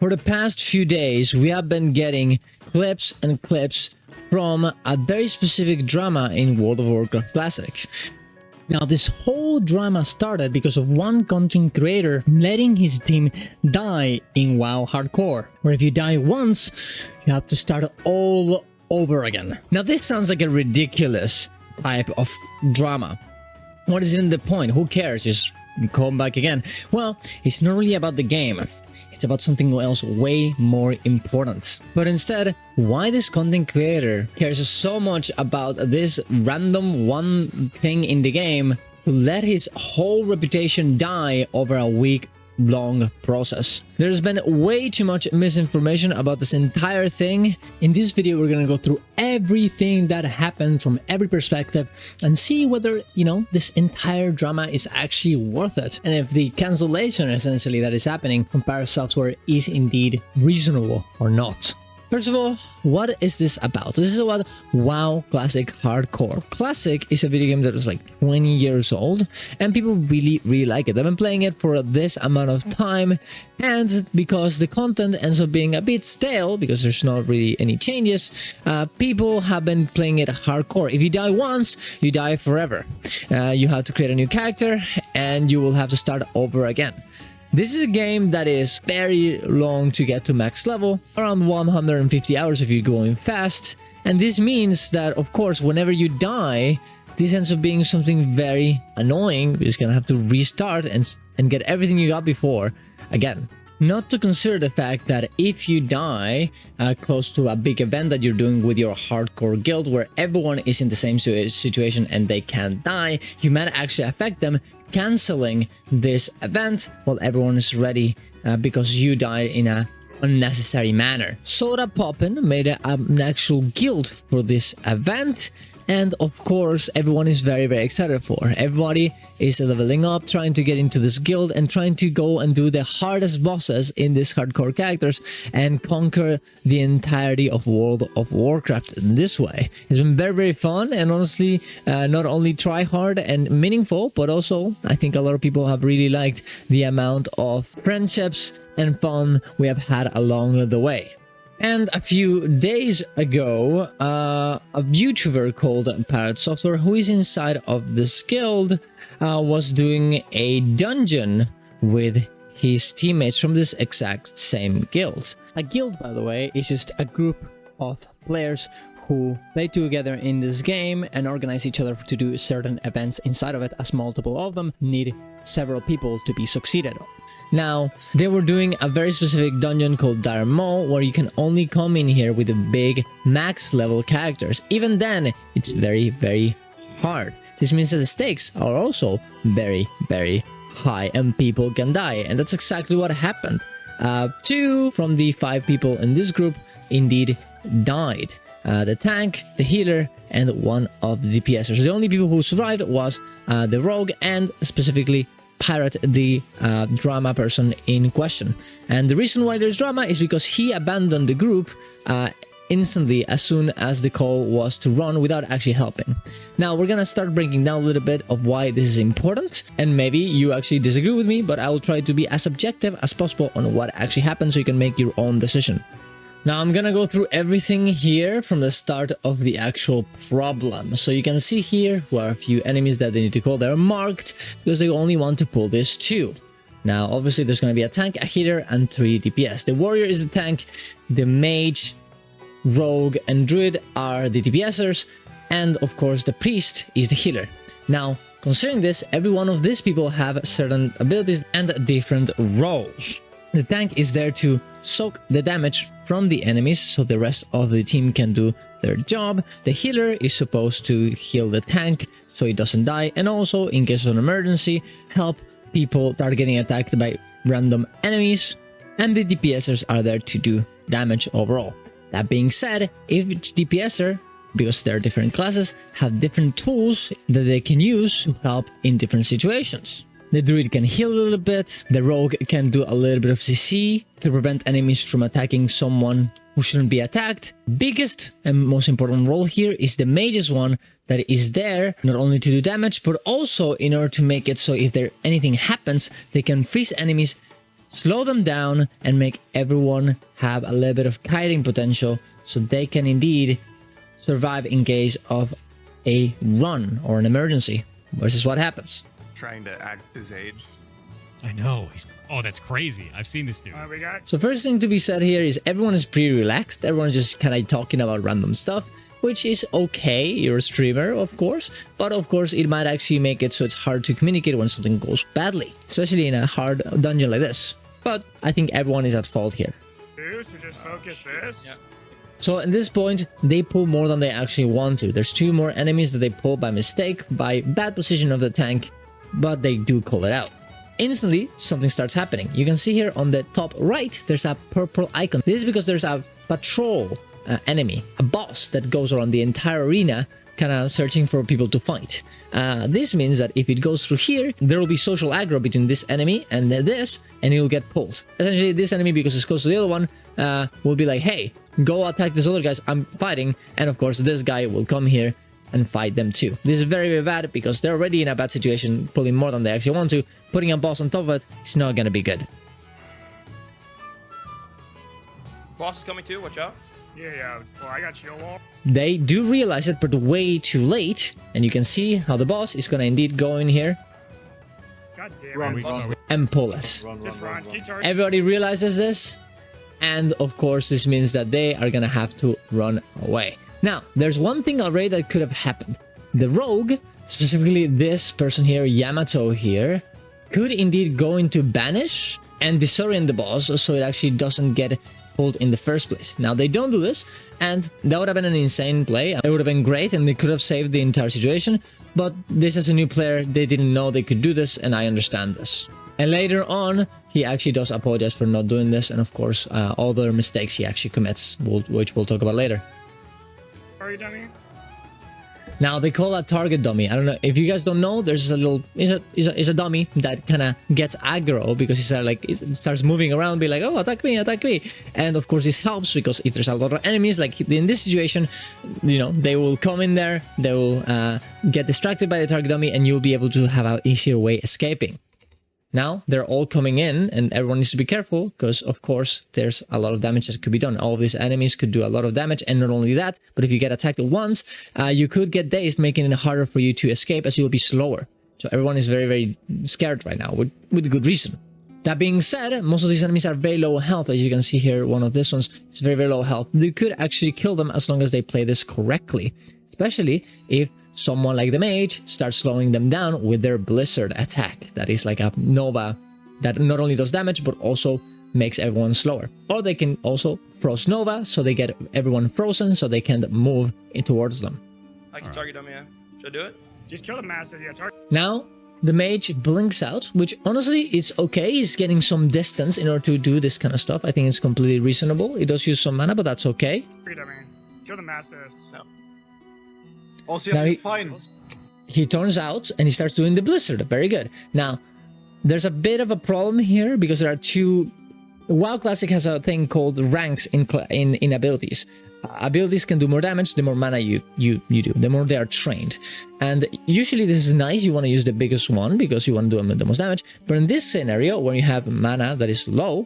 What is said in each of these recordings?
For the past few days, we have been getting clips and clips from a very specific drama in World of Warcraft Classic. Now, this whole drama started because of one content creator letting his team die in WoW Hardcore, where if you die once, you have to start all over again. Now, this sounds like a ridiculous type of drama. What is even the point? Who cares? Just come back again. Well, it's not really about the game. It's about something else way more important. But instead, why this content creator cares so much about this random one thing in the game to let his whole reputation die over a week-long process. There's been way too much misinformation about this entire thing. In this video, we're gonna go through everything that happened from every perspective and see whether, this entire drama is actually worth it. And if the cancellation, essentially, that is happening from Paris Software is indeed reasonable or not. First of all, what is this about? This is about WoW Classic Hardcore. Classic is a video game that was like 20 years old, and people really like it. I've been playing it for this amount of time, and because the content ends up being a bit stale, because there's not really any changes, people have been playing it hardcore. If you die once, you die forever. You have to create a new character, and you will have to start over again. This is a game that is very long to get to max level, around 150 hours if you're going fast. And this means that, of course, whenever you die, this ends up being something very annoying. You're just gonna have to restart and get everything you got before again. Not to consider the fact that if you die close to a big event that you're doing with your hardcore guild where everyone is in the same situation and they can't die, you might actually affect them canceling this event while everyone is ready because you died in a unnecessary manner. Soda Poppin made an actual guild for this event, and of course everyone is very excited for. Everybody is leveling up, trying to get into this guild and trying to go and do the hardest bosses in these hardcore characters and conquer the entirety of World of Warcraft in this way. It's been very fun, and honestly not only try hard and meaningful, but also I think a lot of people have really liked the amount of friendships and fun we have had along the way. And a few days ago, a YouTuber called Parrot Software, who is inside of this guild, was doing a dungeon with his teammates from this exact same guild. A guild, by the way, is just a group of players who play together in this game and organize each other to do certain events inside of it, as multiple of them need several people to be succeeded on. Now, they were doing a very specific dungeon called Dire Maw, where you can only come in here with the big max level characters. Even then, it's very hard. This means that the stakes are also very high and people can die. And that's exactly what happened. 2 from the 5 people in this group indeed died. The tank, the healer, and one of the DPSers. The only people who survived was the rogue and specifically Pirate, the drama person in question. And the reason why there's drama is because he abandoned the group instantly as soon as the call was to run without actually helping. Now we're gonna start breaking down a little bit of why this is important, and maybe you actually disagree with me, but I will try to be as objective as possible on what actually happened so you can make your own decision. Now I'm gonna go through everything here from the start of the actual problem. So you can see here who are a few enemies that they need to call. They're marked because they only want to pull this 2. Now obviously there's gonna be a tank, a healer, and 3 DPS. The warrior is the tank, the mage, rogue, and druid are the DPSers, and of course the priest is the healer. Now, considering this, every one of these people have certain abilities and different roles. The tank is there to soak the damage from the enemies so the rest of the team can do their job. The healer is supposed to heal the tank so it doesn't die, and also in case of an emergency help people that are getting attacked by random enemies, and the DPSers are there to do damage overall. That being said, each DPSer, because they're different classes, have different tools that they can use to help in different situations. The druid can heal a little bit, the rogue can do a little bit of CC to prevent enemies from attacking someone who shouldn't be attacked. Biggest and most important role here is the mage's one, that is there not only to do damage, but also in order to make it so if anything happens, they can freeze enemies slow them down, and make everyone have a little bit of kiting potential so they can indeed survive in case of a run or an emergency. This is what happens. Trying to act his age. I know. Oh, that's crazy. I've seen this dude. So first thing to be said here is everyone is pretty relaxed. Everyone's just kind of talking about random stuff, which is okay. You're a streamer, of course. But of course, it might actually make it so it's hard to communicate when something goes badly, especially in a hard dungeon like this. But I think everyone is at fault here. So just focus this. Yeah. So at this point, they pull more than they actually want to. There's 2 more enemies that they pull by mistake, by bad position of the tank, but they do call it out. Instantly, something starts happening. You can see here on the top right, there's a purple icon. This is because there's a patrol enemy, a boss that goes around the entire arena, kind of searching for people to fight. This means that if it goes through here, there will be social aggro between this enemy and this, and it will get pulled. Essentially, this enemy, because it's close to the other one, will be like, hey, go attack this other guys, I'm fighting. And of course, this guy will come here and fight them too. This is very, very bad because they're already in a bad situation, pulling more than they actually want to. Putting a boss on top of it is not going to be good. Boss is coming too, watch out. Yeah. Well, I got shield wall. They do realize it, but way too late. And you can see how the boss is going to indeed go in here God damn Are it. we going? and pull it. Just run. Keep targeting. Everybody realizes this. And of course, this means that they are going to have to run away. Now, there's one thing already that could have happened. The rogue, specifically this person here, Yamato here, could indeed go into banish and disorient the boss so it actually doesn't get pulled in the first place. Now, they don't do this, and that would have been an insane play. It would have been great, and they could have saved the entire situation. But this, as a new player, they didn't know they could do this, and I understand this. And later on, he actually does apologize for not doing this, and of course, all the mistakes he actually commits, which we'll talk about later. Are you dummy? Now, they call that target dummy. I don't know if you guys don't know. There's a little, is a dummy that kind of gets aggro because he starts moving around, be like, oh, attack me, attack me. And of course, this helps because if there's a lot of enemies, like in this situation, you know, they will come in there, they will get distracted by the target dummy, and you'll be able to have an easier way escaping. Now, they're all coming in, and everyone needs to be careful because, of course, there's a lot of damage that could be done. All of these enemies could do a lot of damage, and not only that, but if you get attacked once, you could get dazed, making it harder for you to escape as you'll be slower. So everyone is very, very scared right now, with good reason. That being said, most of these enemies are very low health. As you can see here, one of these ones is very, very low health. You could actually kill them as long as they play this correctly, especially if someone like the mage starts slowing them down with their blizzard attack. That is like a nova that not only does damage, but also makes everyone slower. Or they can also frost nova, so they get everyone frozen, so they can't move towards them. I can target them, yeah. Should I do it? Just kill the massive. Yeah, target. Now, the mage blinks out, which honestly is okay. He's getting some distance in order to do this kind of stuff. I think it's completely reasonable. It does use some mana, but that's okay. Kill the massives. No. Also, Now fine. He turns out and he starts doing the blizzard. Very good. Now, there's a bit of a problem here because there are two. WoW Classic has a thing called ranks in abilities. Abilities can do more damage the more mana you do, the more they are trained. And usually this is nice. You want to use the biggest one because you want to do the most damage. But in this scenario, when you have mana that is low,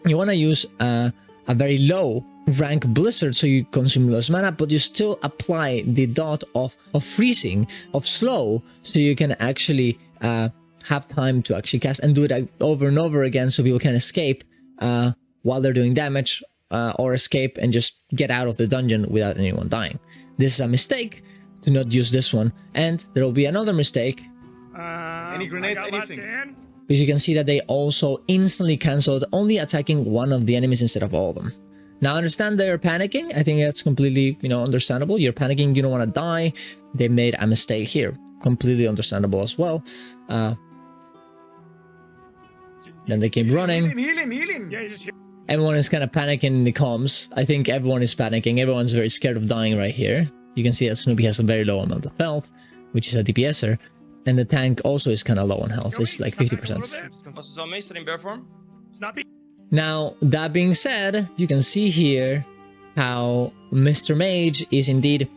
you want to use a very low rank blizzard, so you consume less mana, but you still apply the dot of freezing, of slow, so you can actually have time to actually cast and do it over and over again, so people can escape while they're doing damage, or escape and just get out of the dungeon without anyone dying. This is a mistake to not use this one, and there will be another mistake. Any grenades, anything? Because you can see that they also instantly canceled, only attacking one of the enemies instead of all of them. Now, I understand they're panicking. I think that's completely, understandable. You're panicking, you don't want to die. They made a mistake here. Completely understandable as well. Then they keep running. Heal him. Yeah, you just heal. Everyone is kind of panicking in the comms. I think everyone is panicking. Everyone's very scared of dying right here. You can see that Snoopy has a very low amount of health, which is a DPSer. And the tank also is kind of low on health. It's like 50%. What's this on me? Sitting bear form? Snappy. Now, that being said, you can see here how Mr. Mage is indeed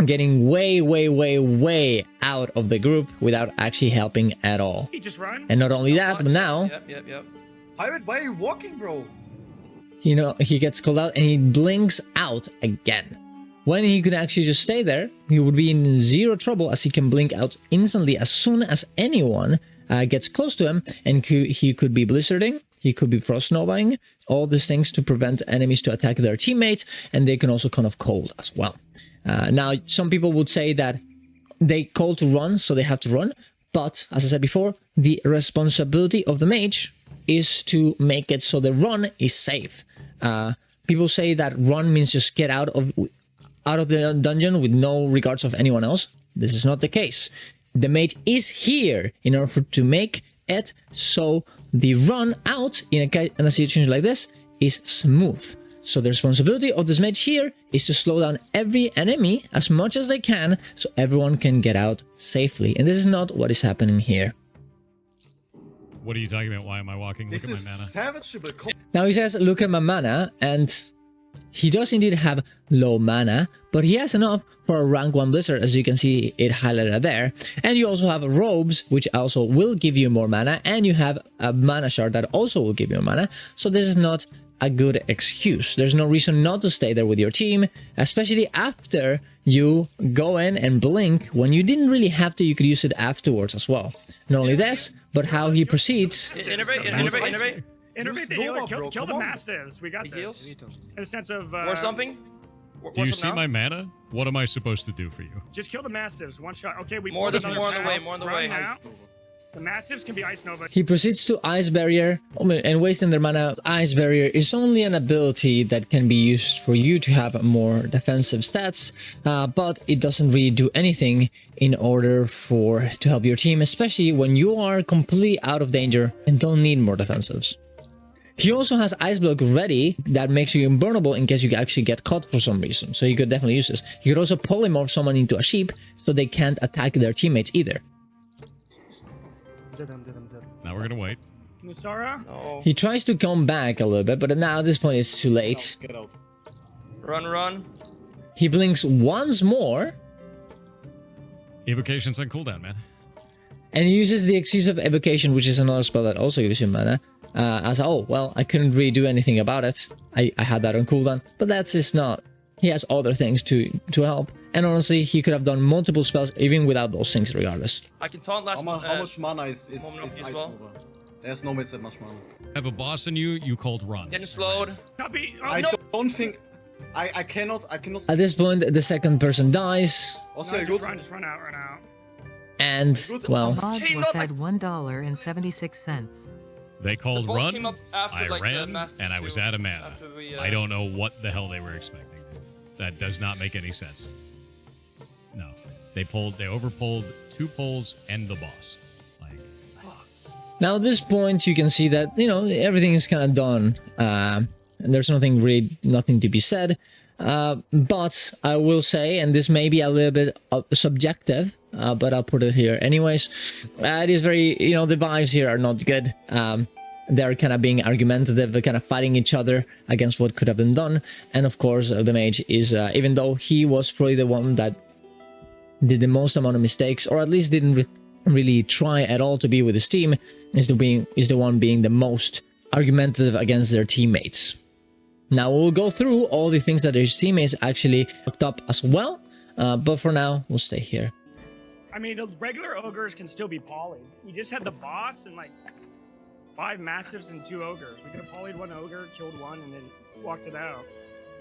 getting way out of the group without actually helping at all. He just run. And not only that, but now Yep. Pirate, why are you walking, bro? You know, he gets called out and he blinks out again. When he could actually just stay there, he would be in zero trouble as he can blink out instantly as soon as anyone gets close to him, and he could be blizzarding, he could be frost snowing, all these things to prevent enemies to attack their teammates, and they can also kind of cold as well. Now, some people would say that they call to run, so they have to run, but as I said before, the responsibility of the mage is to make it so the run is safe. People say that run means just get out of the dungeon with no regards of anyone else. This is not the case. The mage is here in order to make it so the run out in a situation like this is smooth. So the responsibility of this mage here is to slow down every enemy as much as they can so everyone can get out safely. And this is not what is happening here. What are you talking about? Why am I walking? Look This at is my mana. savage, but come Now he says, look at my mana, and he does indeed have low mana, but he has enough for a rank 1 blizzard, as you can see it highlighted there. And you also have robes, which also will give you more mana, and you have a mana shard that also will give you mana. So this is not a good excuse. There's no reason not to stay there with your team, especially after you go in and blink. When you didn't really have to, you could use it afterwards as well. Not only this, but how he proceeds. Innovate. Innervate the Use healer. Nova, bro, Kill the come on. mastiffs. We got He this. heals. In the sense of War something? Do you War see something my now? mana? What am I supposed to do for you? just kill the mastiffs. One shot. Okay, we More pulled on the another way, shot. more on the Run way. now. The mastiffs can be ice nova. He proceeds to Ice Barrier and wasting their mana. Ice Barrier is only an ability that can be used for you to have more defensive stats, but it doesn't really do anything in order to help your team, especially when you are completely out of danger and don't need more defensives. He also has Ice Block ready that makes you invulnerable in case you actually get caught for some reason, so you could definitely use this. You could also polymorph someone into a sheep so they can't attack their teammates either. Now we're gonna wait. Nusara? No. He tries to come back a little bit, but now at this point it's too late. Get out. Run. He blinks once more Evocation's on cooldown, man. and he uses the excuse of evocation, which is another spell that also gives you mana. As oh well, I couldn't really do anything about it. I had that on cooldown, but that's just not. He has other things to help, and honestly, he could have done multiple spells even without those things, regardless. I can taunt last. How much mana is moment of Ice use as well? Nova? There's no that much mana. Have a boss in you, you called run. Getting slowed. Copy. Oh, I no. don't think I cannot. At this point, the second person dies, Also, No, good. just run out. and well, Mods Came were up fed $1.76. They called The boss run, came up after, I like, the ran, Masters and I was too, out of mana. after we, I don't know what the hell they were expecting. That does not make any sense. No. They overpulled 2 pulls and the boss. Like, now at this point you can see that everything is kind of done, and there's nothing to be said. But I will say, and this may be a little bit subjective, but I'll put it here anyways. It is very, the vibes here are not good. They're kind of being argumentative, they're kind of fighting each other against what could have been done. And of course, the mage is, even though he was probably the one that did the most amount of mistakes, or at least didn't really try at all to be with his team, is the one being the most argumentative against their teammates. Now we'll go through all the things that his teammates actually hooked up as well, but for now we'll stay here. I mean, the regular ogres can still be polyed. We just had the boss and like 5 mastiffs and 2 ogres. We could have polyed 1 ogre, killed 1, and then walked it out.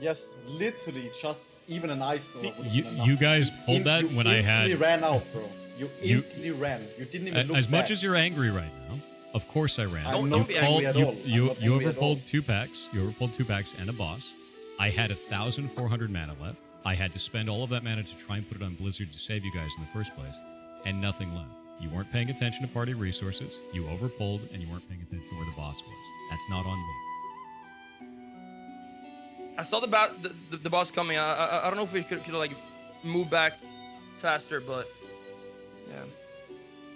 Yes, literally, just even an Ice Nova. would've you, been enough. you guys pulled that You when I instantly had... ran out, bro. You You- instantly ran. You didn't even look As much back. as you're angry right now, of course I ran. I'm not You be angry at all. I'm You not angry at all. overpulled 2 packs. You overpulled 2 packs and a boss. I had 1,400 mana left. I had to spend all of that mana to try and put it on Blizzard to save you guys in the first place, and nothing left. You weren't paying attention to party resources. You overpulled, and you weren't paying attention to where the boss was. That's not on me. I saw the boss coming. I don't know if we could like move back faster, but yeah.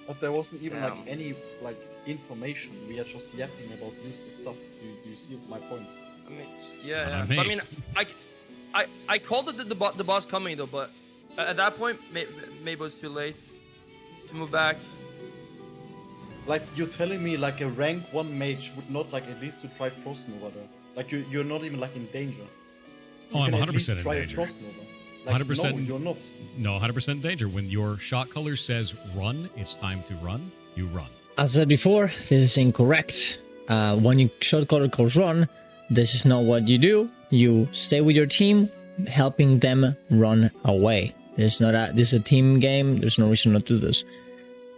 But there wasn't even Damn. like any like information. We are just yapping about useless stuff. Do you see my point? I mean, Not yeah. on But I me. mean, I called it the boss coming though, but at that point, maybe it was too late to move back. Like, you're telling me like a rank 1 mage would not like at least to try Frost Nova there? Like you're not even like in danger. Oh, I'm can at 100% least in try a danger. Frost Nova. Like, 100%. No, you're not. No, 100% in danger. When your shot color says run, it's time to run, you run. As I said before, this is incorrect. When your shot caller calls run, this is not what you do. You stay with your team, helping them run away. This is a team game. There's no reason not to do this.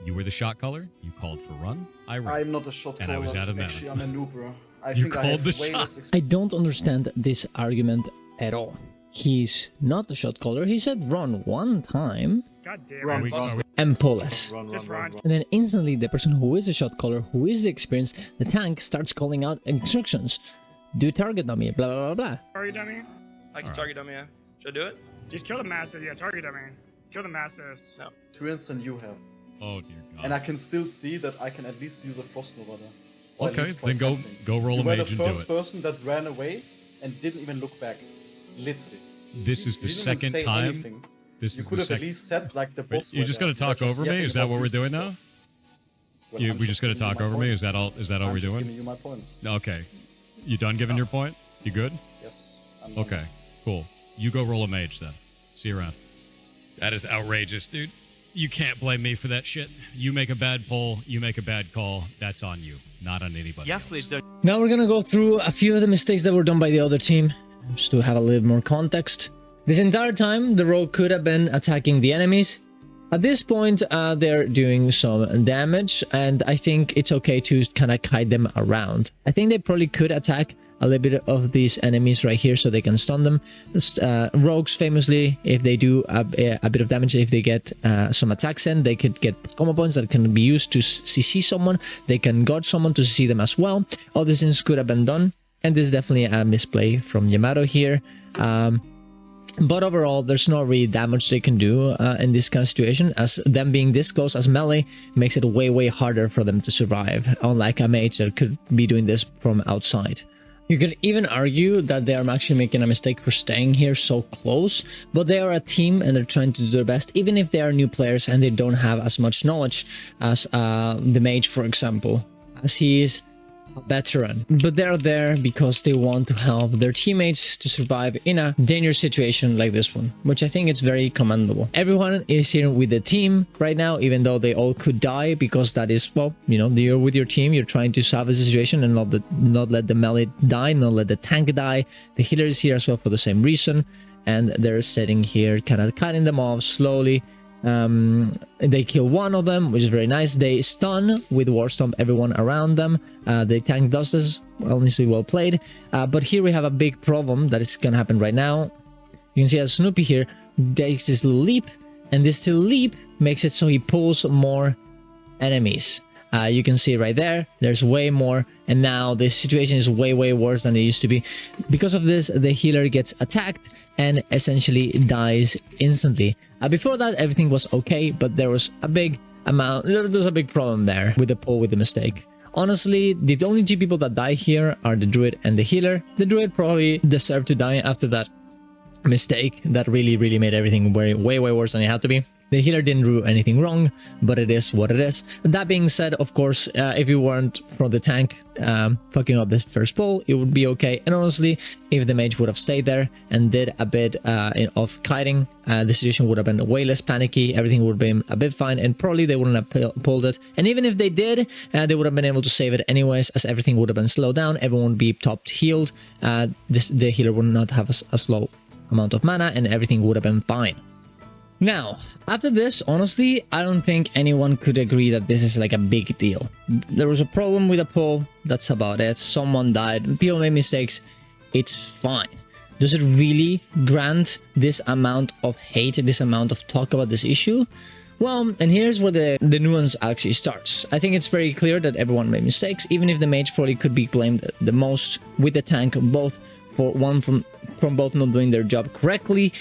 You were the shot caller, you called for run, I ran. I'm not a shot And caller. I was out of mana. Actually, I'm a noob, bro. I You think I called have the way shot. less experience. I don't understand this argument at all. He's not the shot caller. He said run one time God damn Run, it. run, and pull it. run, Just run. And then instantly, the person who is the shot caller, who is the experienced, the tank starts calling out instructions. Do target dummy, blah, blah, blah, blah. Target dummy. I can Alright. target them, yeah. Should I do it? Just kill the massive. Yeah, target dummy. Kill the massives. No. Experience than you have. Oh dear God. And I can still see that I can at least use a Frost Nova there. Or at Okay, least try then something. go roll You a were the mage and do first it. person that ran away and didn't even look back. Literally. This is You the didn't even second say time. anything. This You is could the have at second. least said like the Wait, boss. you're just gonna talk over me? Is that what we're doing now? You just gonna talk over me? Is that all? Is that all I'm we're just doing? giving you my points. Okay. You done giving your point? You good? Yes. I'm done. Okay. Cool. You go roll a mage then. See you around. That is outrageous, dude. You can't blame me for that shit. You make a bad poll, you make a bad call. That's on you, not on anybody else. Now we're gonna go through a few of the mistakes that were done by the other team, just to have a little more context. This entire time, the rogue could have been attacking the enemies. At this point, they're doing some damage, and I think it's okay to kind of kite them around. I think they probably could attack a little bit of these enemies right here so they can stun them. Rogues, famously, if they do a bit of damage, if they get some attacks in, they could get combo points that can be used to CC someone. They can guard someone to CC them as well. All these things could have been done, and this is definitely a misplay from Yamato here. But overall, there's no really damage they can do in this kind of situation, as them being this close as melee makes it way harder for them to survive, unlike a mage that could be doing this from outside. You could even argue that they are actually making a mistake for staying here so close, but they are a team and they're trying to do their best, even if they are new players and they don't have as much knowledge as the mage, for example, as he is a veteran. But they're there because they want to help their teammates to survive in a dangerous situation like this one, which I think is very commendable. Everyone is here with the team right now, even though they all could die, because that is, well, you know, you're with your team, you're trying to salvage the situation and not let the melee die, not let the tank die. The healer is here as well for the same reason, and they're sitting here kind of cutting them off slowly. They kill one of them, which is very nice. They stun with War Stomp everyone around them. The tank does this, honestly well played. But here we have a big problem that is gonna happen right now. You can see as Snoopy here takes this little leap, and this little leap makes it so he pulls more enemies. You can see right there, there's way more, and now the situation is way worse than it used to be. Because of this, the healer gets attacked and essentially dies instantly. Before that, everything was okay, but there was a big problem there with the pull, with the mistake. Honestly, the only two people that die here are the druid and the healer. The druid probably deserved to die after that mistake that really made everything way worse than it had to be. The healer didn't do anything wrong, but it is what it is. That being said, of course, if you weren't from the tank fucking up this first pull, it would be okay. And honestly, if the mage would have stayed there and did a bit of kiting, the situation would have been way less panicky. Everything would have been a bit fine, and probably they wouldn't have pulled it. And even if they did, they would have been able to save it anyways, as everything would have been slowed down. Everyone would be top healed. The healer would not have a slow amount of mana, and everything would have been fine. Now, after this, honestly, I don't think anyone could agree that this is like a big deal. There was a problem with a poll, that's about it. Someone died, people made mistakes, it's fine. Does it really grant this amount of hate, this amount of talk about this issue? Well, and here's where the nuance actually starts. I think it's very clear that everyone made mistakes, even if the mage probably could be blamed the most, with the tank, both for one from both not doing their job correctly,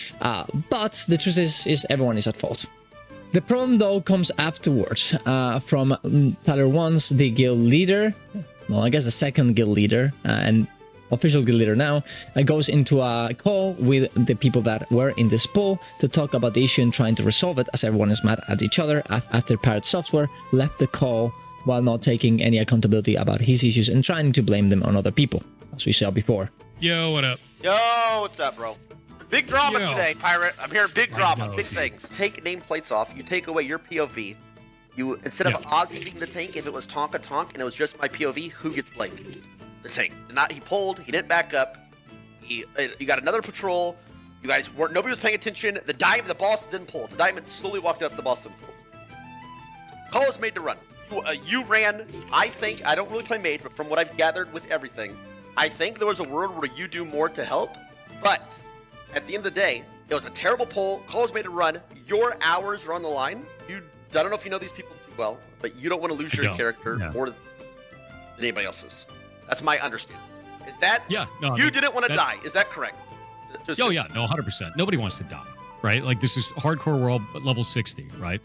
but the truth is everyone is at fault. The problem though comes afterwards, from Tyler 1's, the guild leader, well, I guess the second guild leader, and official guild leader now, goes into a call with the people that were in this poll to talk about the issue and trying to resolve it, as everyone is mad at each other after Pirate Software left the call while not taking any accountability about his issues and trying to blame them on other people, as we saw before. Yo, what up? Yo, what's up, bro? Big drama Yo. today, Pirate. I'm hearing big drama, know, big dude. things. Take nameplates off. You take away your POV. You instead of Ozzy being the tank, if it was Tonka Tonk and it was just my POV, who gets blamed? The tank. Not he pulled. He didn't back up. You got another patrol. You guys weren't. Nobody was paying attention. The boss didn't pull. The diamond slowly walked up. The boss didn't pull. Call was made to run. You ran. I think I don't really play mage, but from what I've gathered with everything, I think there was a world where you do more to help. But at the end of the day, it was a terrible pull. Call was made to run. Your hours are on the line. I don't know if you know these people too well, but you don't want to lose your character more than anybody else's. That's my understanding. Is that? Yeah. No. You didn't want to die. Is that correct? Oh yeah. No, 100%. Nobody wants to die, right? Like this is hardcore world, but level 60, right?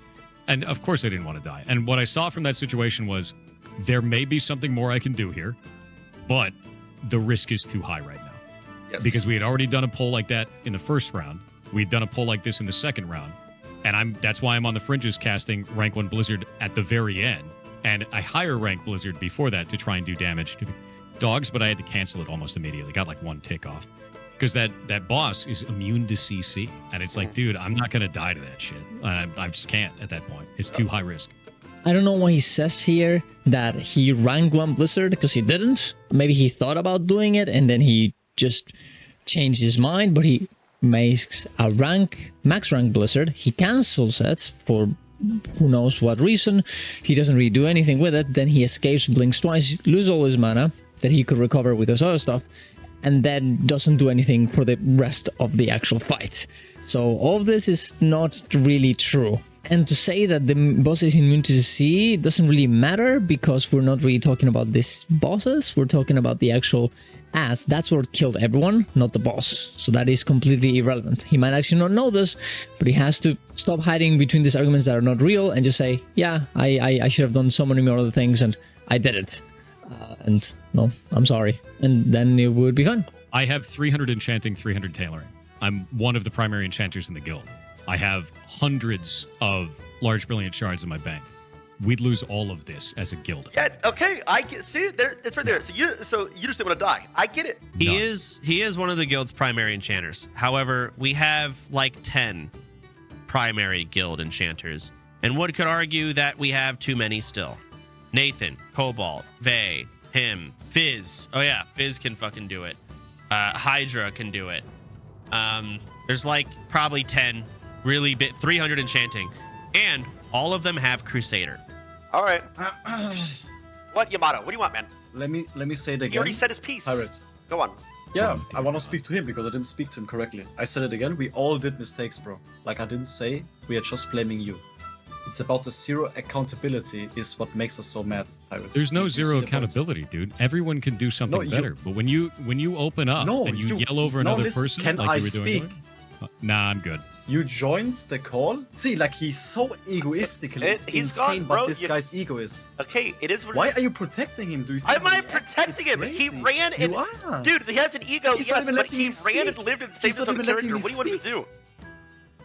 And of course I didn't want to die. And what I saw from that situation was there may be something more I can do here, but the risk is too high right now. Yes. Because we had already done a poll like that in the first round. We'd done a poll like this in the second round. And that's why I'm on the fringes casting rank 1 Blizzard at the very end. And I higher rank Blizzard before that to try and do damage to the dogs, but I had to cancel it almost immediately. Got like 1 tick off. Because that boss is immune to CC. And it's like, dude, I'm not going to die to that shit. I just can't at that point. It's too high risk. I don't know why he says here that he ranked 1 Blizzard, because he didn't. Maybe he thought about doing it and then he just changed his mind, but he makes a max rank Blizzard. He cancels it for who knows what reason. He doesn't really do anything with it. Then he escapes, blinks twice, loses all his mana that he could recover with his other stuff, and then doesn't do anything for the rest of the actual fight. So all of this is not really true. And to say that the boss is immune to the sea doesn't really matter, because we're not really talking about these bosses. We're talking about the actual ass. That's what killed everyone, not the boss. So that is completely irrelevant. He might actually not know this, but he has to stop hiding between these arguments that are not real and just say, yeah, I should have done so many more other things and I did it. And no, I'm sorry. And then it would be fun. I have 300 enchanting, 300 tailoring. I'm one of the primary enchanters in the guild. I have hundreds of large brilliant shards in my bank. We'd lose all of this as a guild. Yeah. Okay. I get. See, there. It's right there. So you just didn't want to die. I get it. He is one of the guild's primary enchanters. However, we have like 10 primary guild enchanters, and one could argue that we have too many still. Nathan, Cobalt, Vey, him, Fizz. Oh yeah, Fizz can fucking do it. Hydra can do it. There's like probably 10 really big 300 enchanting, and all of them have Crusader. All right. What, Yamato? What do you want, man? Let me say it again. He already said his piece. Pirate. Go on. Yeah, I want to speak to him because I didn't speak to him correctly. I said it again. We all did mistakes, bro. Like I didn't say we are just blaming you. It's about the zero accountability is what makes us so mad, Pirate. There's no You see zero the point? accountability, dude. Everyone can do something No, you- better. But when you open up and you yell over another listen, person can like I you were doing, speak? nah, I'm good. You joined the call? See, like he's so egoistical. It's He's insane gone, bro. what this guy's ego is. Okay, it is what Why it is. are you protecting him? Do you see Why how am I he acts? protecting It's him? He crazy. ran and... You are. Dude, he has an ego, He's not yes, even but letting he me ran speak. and lived and He's saved his not own even letting character. me What do you want him to do?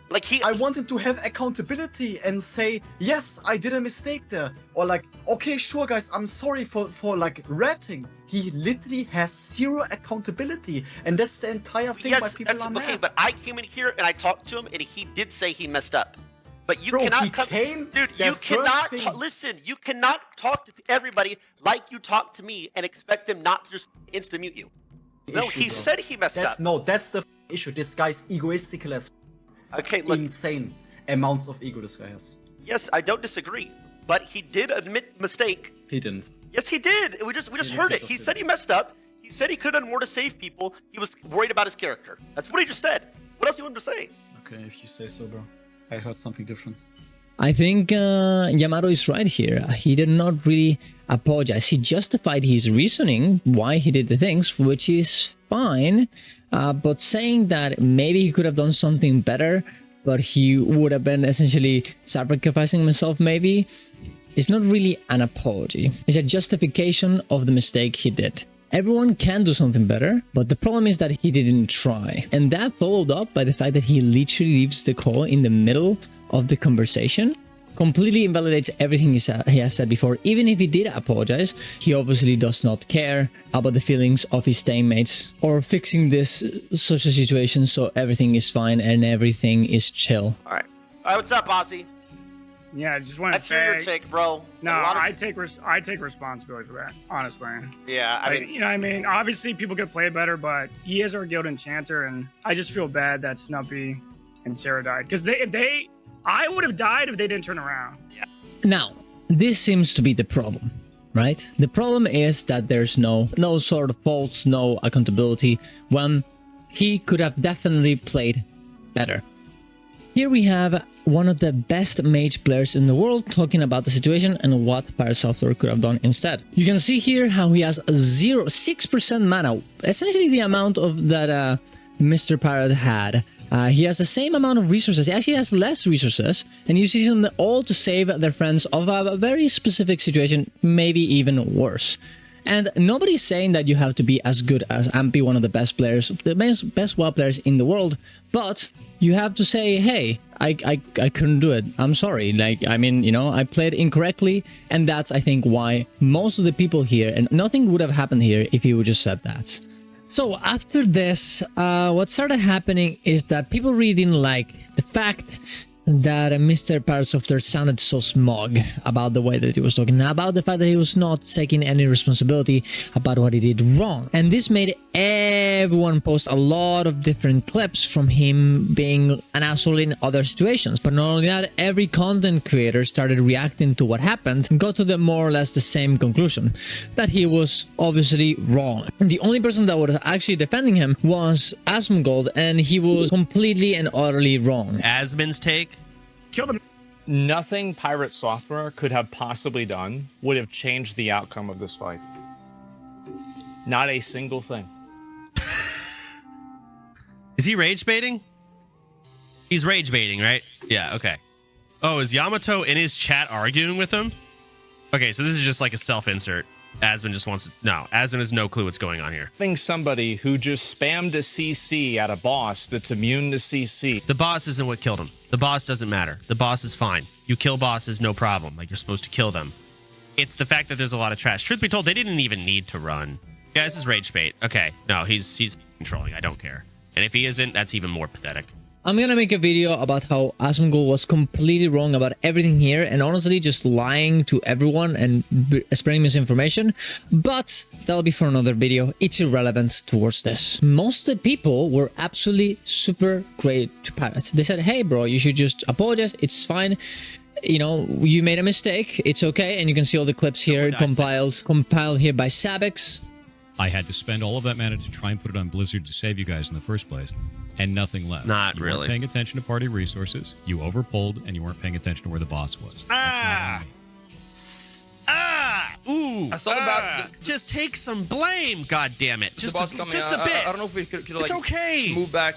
Like, I want him to have accountability and say, yes, I did a mistake there. Or like, okay, sure, guys, I'm sorry for like ratting. He literally has zero accountability. And that's the entire thing why people that's are okay, mad. but I came in here and I talked to him and he did say he messed up. But you Bro, he cannot come... came, Dude, the you first cannot... thing- Listen, you cannot talk to everybody like you talk to me and expect them not to just insta-mute you. No, issue, he bro. said he messed up. No, that's the issue. This guy's egoistical as Okay, look, insane amounts of ego this guy has. yes, I don't disagree, but he did admit mistake. He didn't. Yes, he did. We just He heard it. just He did said it. he messed up. He said he could have done more to save people. He was worried about his character. That's what he just said. What else do you want him to say? Okay, if you say so, bro. I heard something different. I think Yamato is right here. He did not really apologize. He justified his reasoning why he did the things, which is fine. But saying that maybe he could have done something better, but he would have been essentially sacrificing himself maybe, is not really an apology. It's a justification of the mistake he did. Everyone can do something better, but the problem is that he didn't try. And that followed up by the fact that he literally leaves the call in the middle of the conversation completely invalidates everything he has said before. Even if he did apologize, he obviously does not care about the feelings of his teammates or fixing this social situation so everything is fine and everything is chill. All right, what's up, Ozzy? Yeah, I just want to Let's hear your say. take, bro. No, A lot of- I take responsibility for that. Honestly. Yeah, I Like, mean, you know what I mean? Obviously, people could play better, but he is our guild enchanter, and I just feel bad that Snuppy and Sarah died. Because I would have died if they didn't turn around. Now, this seems to be the problem, right? The problem is that there's no sort of faults, no accountability, when he could have definitely played better. Here we have one of the best mage players in the world talking about the situation and what Pirate Software could have done instead. You can see here how he has 6% mana, essentially the amount of that Mr. Pirate had. He has the same amount of resources. He actually has less resources, and you see them all to save their friends of a very specific situation, maybe even worse. And nobody's saying that you have to be as good as Ampy, one of the best players, the best WoW players in the world, but you have to say, hey, I couldn't do it. I'm sorry. Like, I mean, you know, I played incorrectly, and that's, I think, why most of the people here, and nothing would have happened here if he would just said that. So after this, what started happening is that people really didn't like the fact that Mr. Pirate Software sounded so smug about the way that he was talking, about the fact that he was not taking any responsibility about what he did wrong. And this made everyone post a lot of different clips from him being an asshole in other situations. But not only that, every content creator started reacting to what happened and got to the more or less the same conclusion, that he was obviously wrong. And the only person that was actually defending him was asmongold, and he was completely and utterly wrong. Asmon's take. Kill them. Nothing Pirate Software could have possibly done would have changed the outcome of this fight. Not a single thing. Is he rage baiting? He's rage baiting, right? Yeah, okay. Oh, is Yamato in his chat arguing with him? Okay, so this is just like a self-insert. Asmon just wants to... No, Asmon has no clue what's going on here. Having somebody who just spammed a CC at a boss that's immune to CC. The boss isn't what killed him. The boss doesn't matter. The boss is fine. You kill bosses, no problem. Like, you're supposed to kill them. It's the fact that there's a lot of trash. Truth be told, they didn't even need to run. Yeah, this is rage bait. Okay, no, he's controlling. I don't care. And if he isn't, that's even more pathetic. I'm gonna make a video about how asmongold was completely wrong about everything here and honestly just lying to everyone and spreading misinformation, but that'll be for another video. It's irrelevant towards this. Most of the people were absolutely super great to Pirate. They said, hey bro, you should just apologize, it's fine. You know, you made a mistake, it's okay, and you can see all the clips here compiled here by Sabix. I had to spend all of that mana to try and put it on Blizzard to save you guys in the first place, and nothing left. Not you really. weren't paying attention to party resources, you overpulled, and you weren't paying attention to where the boss was. That's not on me. Ooh. I saw the back. Just take some blame, God damn it. Just a bit. I don't know if we could like, it's okay. move back.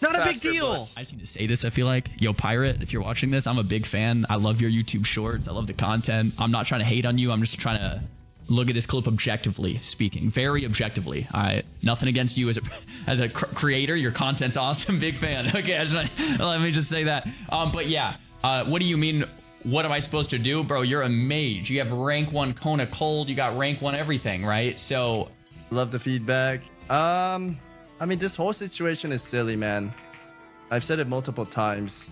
Not a big faster, deal. I just need to say this, I feel like. Yo, Pirate, if you're watching this, I'm a big fan. I love your YouTube shorts. I love the content. I'm not trying to hate on you. I'm just trying to look at this clip objectively speaking. Very objectively. Nothing against you as a creator. Your content's awesome. Big fan. Okay, let me just say that. But yeah, what do you mean? What am I supposed to do? Bro, you're a mage. You have rank 1 Kona Cold. You got rank 1 everything, right? So... Love the feedback. I mean, this whole situation is silly, man. I've said it multiple times.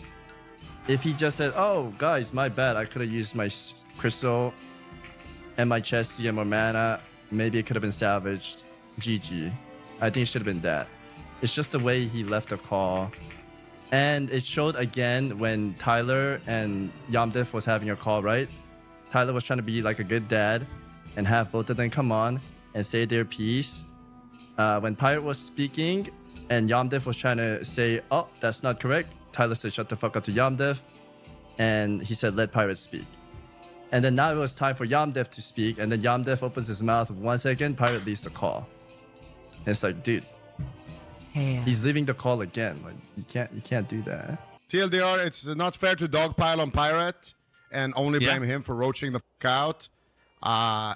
If he just said, oh, guys, my bad. I could have used my crystal and my chest to get more mana. Maybe it could have been salvaged. GG. I think it should have been that. It's just the way he left the call. And it showed again when Tyler and Yamdev was having a call, right? Tyler was trying to be like a good dad and have both of them come on and say their piece. When Pirate was speaking and Yamdev was trying to say, oh, that's not correct, Tyler said, shut the fuck up to Yamdev. And he said, let Pirate speak. And then now it was time for Yamdev to speak. And then Yamdev opens his mouth 1 second, Pirate leaves the call. And it's like, dude, he's leaving the call again. Like, you can't do that. TLDR, it's not fair to dogpile on Pirate and only blame him for roaching the fuck out.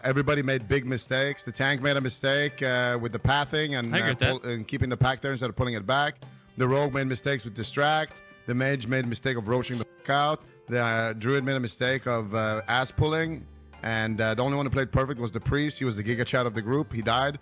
Everybody made big mistakes. The tank made a mistake with the pathing and keeping the pack there instead of pulling it back. The rogue made mistakes with distract. The mage made a mistake of roaching the fuck out. The Druid made a mistake of ass pulling, and the only one who played perfect was the Priest. He was the Giga Chat of the group. He died.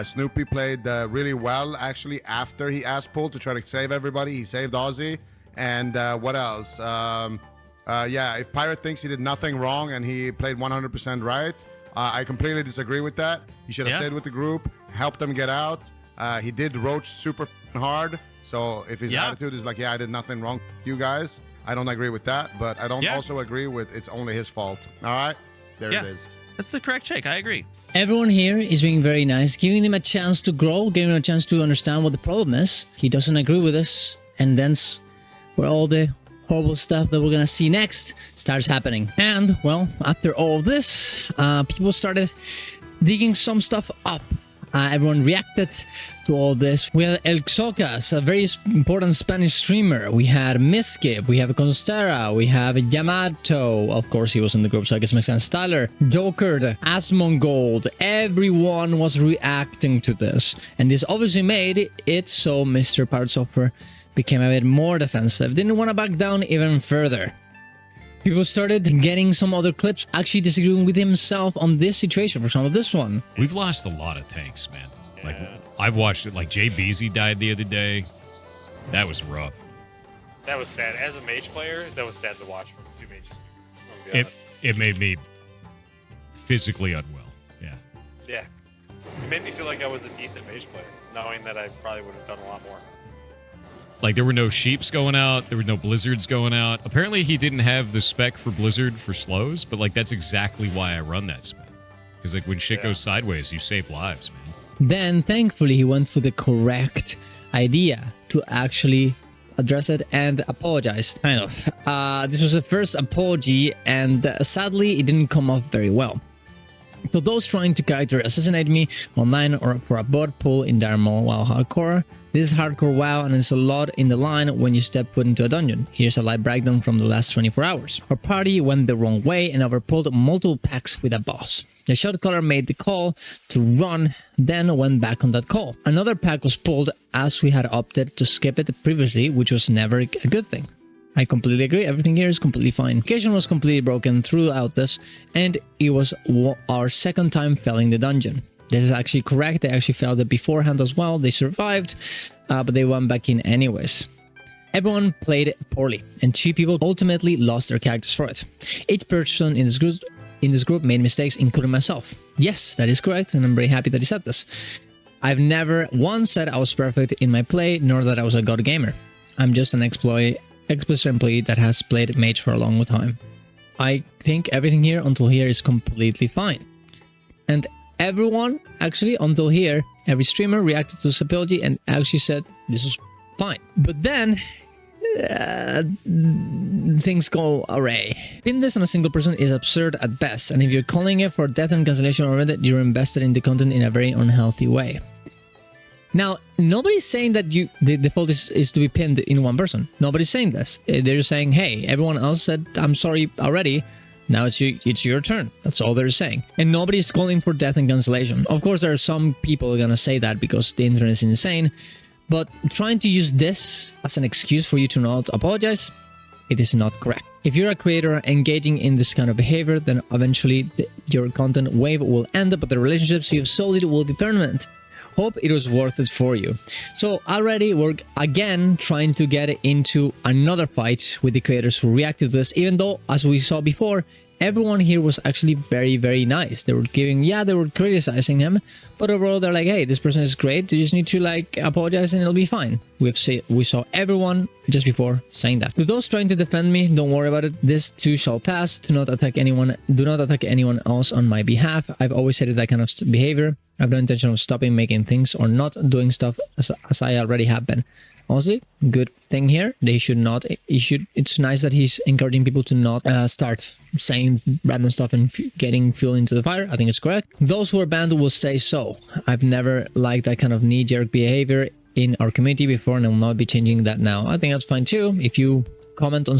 Snoopy played really well, actually, after he ass pulled to try to save everybody. He saved Ozzy. And what else? Yeah, if Pirate thinks he did nothing wrong and he played 100% right, I completely disagree with that. He should have stayed with the group, helped them get out. He did roach super hard. So if his attitude is like, yeah, I did nothing wrong, you guys, I don't agree with that. But I don't also agree with it's only his fault. All right? There it is. That's the correct take. I agree. Everyone here is being very nice, giving him a chance to grow, giving him a chance to understand what the problem is. He doesn't agree with us, and thence where all the horrible stuff that we're gonna see next starts happening. And, well, after all of this, people started digging some stuff up. Everyone reacted to all this. We had El Xocas, a very important Spanish streamer. We had Miskip, we have Constera, we have Yamato. Of course, he was in the group, so I guess makes sense. Tyler, Joker, asmongold. Everyone was reacting to this. And this obviously made it so Mr. Pirate Software became a bit more defensive. Didn't want to back down even further. People started getting some other clips, actually disagreeing with himself on this situation. For example, this one. We've lost a lot of tanks, man. Like, I've watched it. Like, Jay Beezy died the other day. That was rough. That was sad. As a mage player, that was sad to watch from two mages. It made me physically unwell. Yeah. Yeah. It made me feel like I was a decent mage player, knowing that I probably would have done a lot more. Like, there were no sheeps going out. There were no blizzards going out. Apparently, he didn't have the spec for blizzard for slows, but, like, that's exactly why I run that spec. Because, like, when shit goes sideways, you save lives, man. Then, thankfully, he went for the correct idea to actually address it and apologize. Kind of. This was the first apology, and sadly, it didn't come off very well. So those trying to character assassinate me online or for a bot pull in Darmal while hardcore. This is hardcore WoW, and it's a lot in the line when you step foot into a dungeon. Here's a live breakdown from the last 24 hours. Our party went the wrong way and overpulled multiple packs with a boss. The shot caller made the call to run, then went back on that call. Another pack was pulled as we had opted to skip it previously, which was never a good thing. I completely agree, everything here is completely fine. Communication was completely broken throughout this, and it was our second time failing the dungeon. This is actually correct, they actually failed it beforehand as well, they survived, but they went back in anyways. Everyone played poorly, and 2 people ultimately lost their characters for it. Each person in this group made mistakes, including myself. Yes, that is correct, and I'm very happy that he said this. I've never once said I was perfect in my play, nor that I was a god gamer. I'm just an explicit employee that has played mage for a long time. I think everything here until here is completely fine. And everyone, actually, until here, every streamer reacted to this apology and actually said this was fine. But then, things go awry. Pin this on a single person is absurd at best, and if you're calling it for death and cancellation or that, you're invested in the content in a very unhealthy way. Now, nobody's saying that the default is to be pinned in one person. Nobody's saying this. They're saying, hey, everyone else said, I'm sorry already. Now it's your turn. That's all they're saying. And nobody's calling for death and cancellation. Of course, there are some people going to say that because the internet is insane. But trying to use this as an excuse for you to not apologize, it is not correct. If you're a creator engaging in this kind of behavior, then eventually your content wave will end, but the relationships you've solid will be permanent. Hope it was worth it for you. So already we're again trying to get into another fight with the creators who reacted to this, even though, as we saw before, everyone here was actually very, very nice. They were they were criticizing him, but overall they're like, hey, this person is great. You just need to like apologize and it'll be fine. We saw everyone just before saying that. To those trying to defend me, don't worry about it. This too shall pass. Do not attack anyone else on my behalf. I've always hated that kind of behavior. I have no intention of stopping making things or not doing stuff as I already have been. Honestly, good thing here. They should not. It's nice that he's encouraging people to not start saying random stuff and getting fuel into the fire. I think it's correct. Those who are banned will stay so. I've never liked that kind of knee-jerk behavior in our community before, and I will not be changing that now. I think that's fine too. If you comment on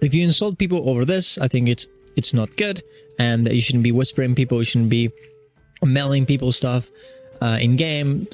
if you insult people over this, I think it's not good, and you shouldn't be whispering people. You shouldn't be mailing people stuff. in game,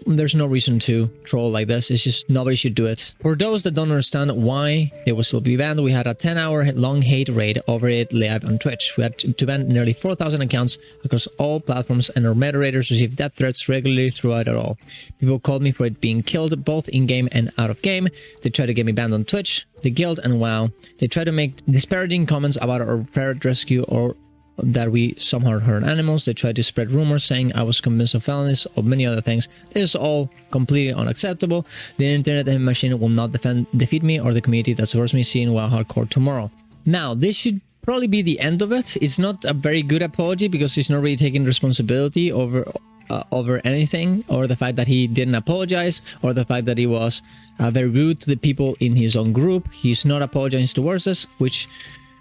there's no reason to troll like this. It's just nobody should do it. For those that don't understand why they will still be banned, we had a 10-hour long hate raid over it live on Twitch. We had to ban nearly 4,000 accounts across all platforms, and our moderators received death threats regularly throughout it all. People called me for it being killed both in game and out of game. They tried to get me banned on Twitch, the guild, and WoW. They tried to make disparaging comments about our ferret rescue or that we somehow hurt animals. They tried to spread rumors saying I was convinced of felonies or many other things. This is all completely unacceptable. The internet and machine will not defeat me or the community that supports me. Seeing WoW Hardcore tomorrow. Now, this should probably be the end of it. It's not a very good apology because he's not really taking responsibility over anything, or the fact that he didn't apologize, or the fact that he was very rude to the people in his own group. He's not apologizing towards us, which,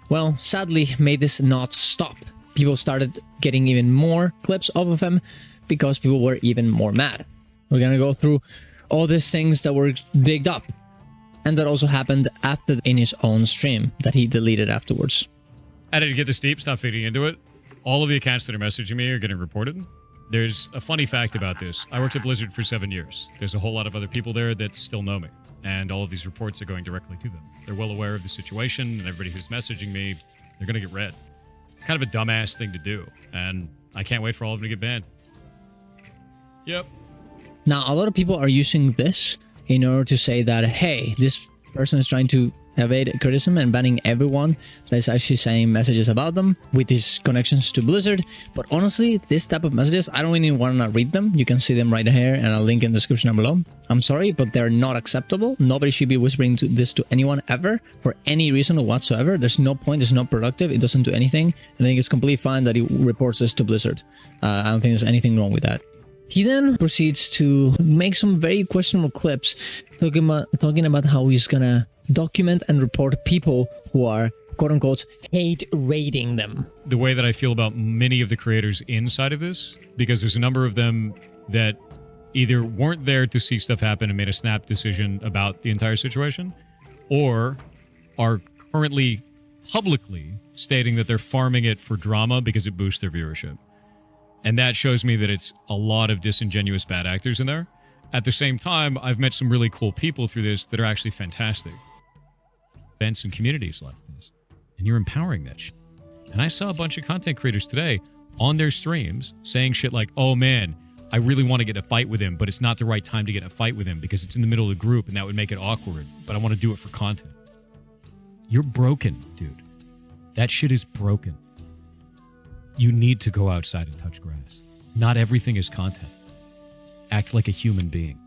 well, sadly made this not stop. People started getting even more clips off of him because people were even more mad. We're gonna go through all these things that were digged up, and that also happened after in his own stream that he deleted afterwards. How did you get this deep? Stop feeding into it. All of the accounts that are messaging me are getting reported. There's a funny fact about this. I worked at Blizzard for 7 years. There's a whole lot of other people there that still know me, and all of these reports are going directly to them. They're well aware of the situation, and everybody who's messaging me, they're going to get read. It's kind of a dumbass thing to do, and I can't wait for all of them to get banned. Yep. Now, a lot of people are using this in order to say that, hey, this person is trying to evade criticism and banning everyone that's actually saying messages about them with these connections to Blizzard. But honestly, this type of messages, I don't really want to read them. You can see them right here, and I'll link in the description down below. I'm sorry, but they're not acceptable. Nobody should be whispering this to anyone ever for any reason whatsoever. There's no point. It's not productive. It doesn't do anything. And I think it's completely fine that he reports this to Blizzard. I don't think there's anything wrong with that. He then proceeds to make some very questionable clips talking about how he's gonna document and report people who are quote-unquote hate raiding them. The way that I feel about many of the creators inside of this, because there's a number of them that either weren't there to see stuff happen and made a snap decision about the entire situation, or are currently publicly stating that they're farming it for drama because it boosts their viewership. And that shows me that it's a lot of disingenuous bad actors in there. At the same time, I've met some really cool people through this that are actually fantastic. Events and communities like this. And you're empowering that shit. And I saw a bunch of content creators today on their streams saying shit like, oh man, I really want to get in a fight with him, but it's not the right time to get in a fight with him because it's in the middle of the group and that would make it awkward, but I want to do it for content. You're broken, dude. That shit is broken. You need to go outside and touch grass. Not everything is content. Act like a human being.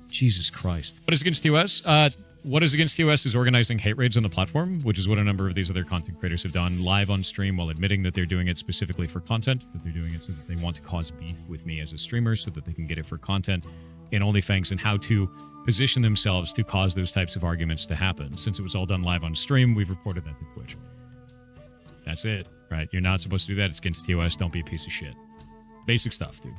Jesus Christ. What is against TOS? What is against TOS is organizing hate raids on the platform, which is what a number of these other content creators have done live on stream while admitting that they're doing it specifically for content, that they're doing it so that they want to cause beef with me as a streamer so that they can get it for content in OnlyFans, and how to position themselves to cause those types of arguments to happen. Since it was all done live on stream, we've reported that to Twitch. That's it, right? You're not supposed to do that. It's against TOS. Don't be a piece of shit. Basic stuff, dude.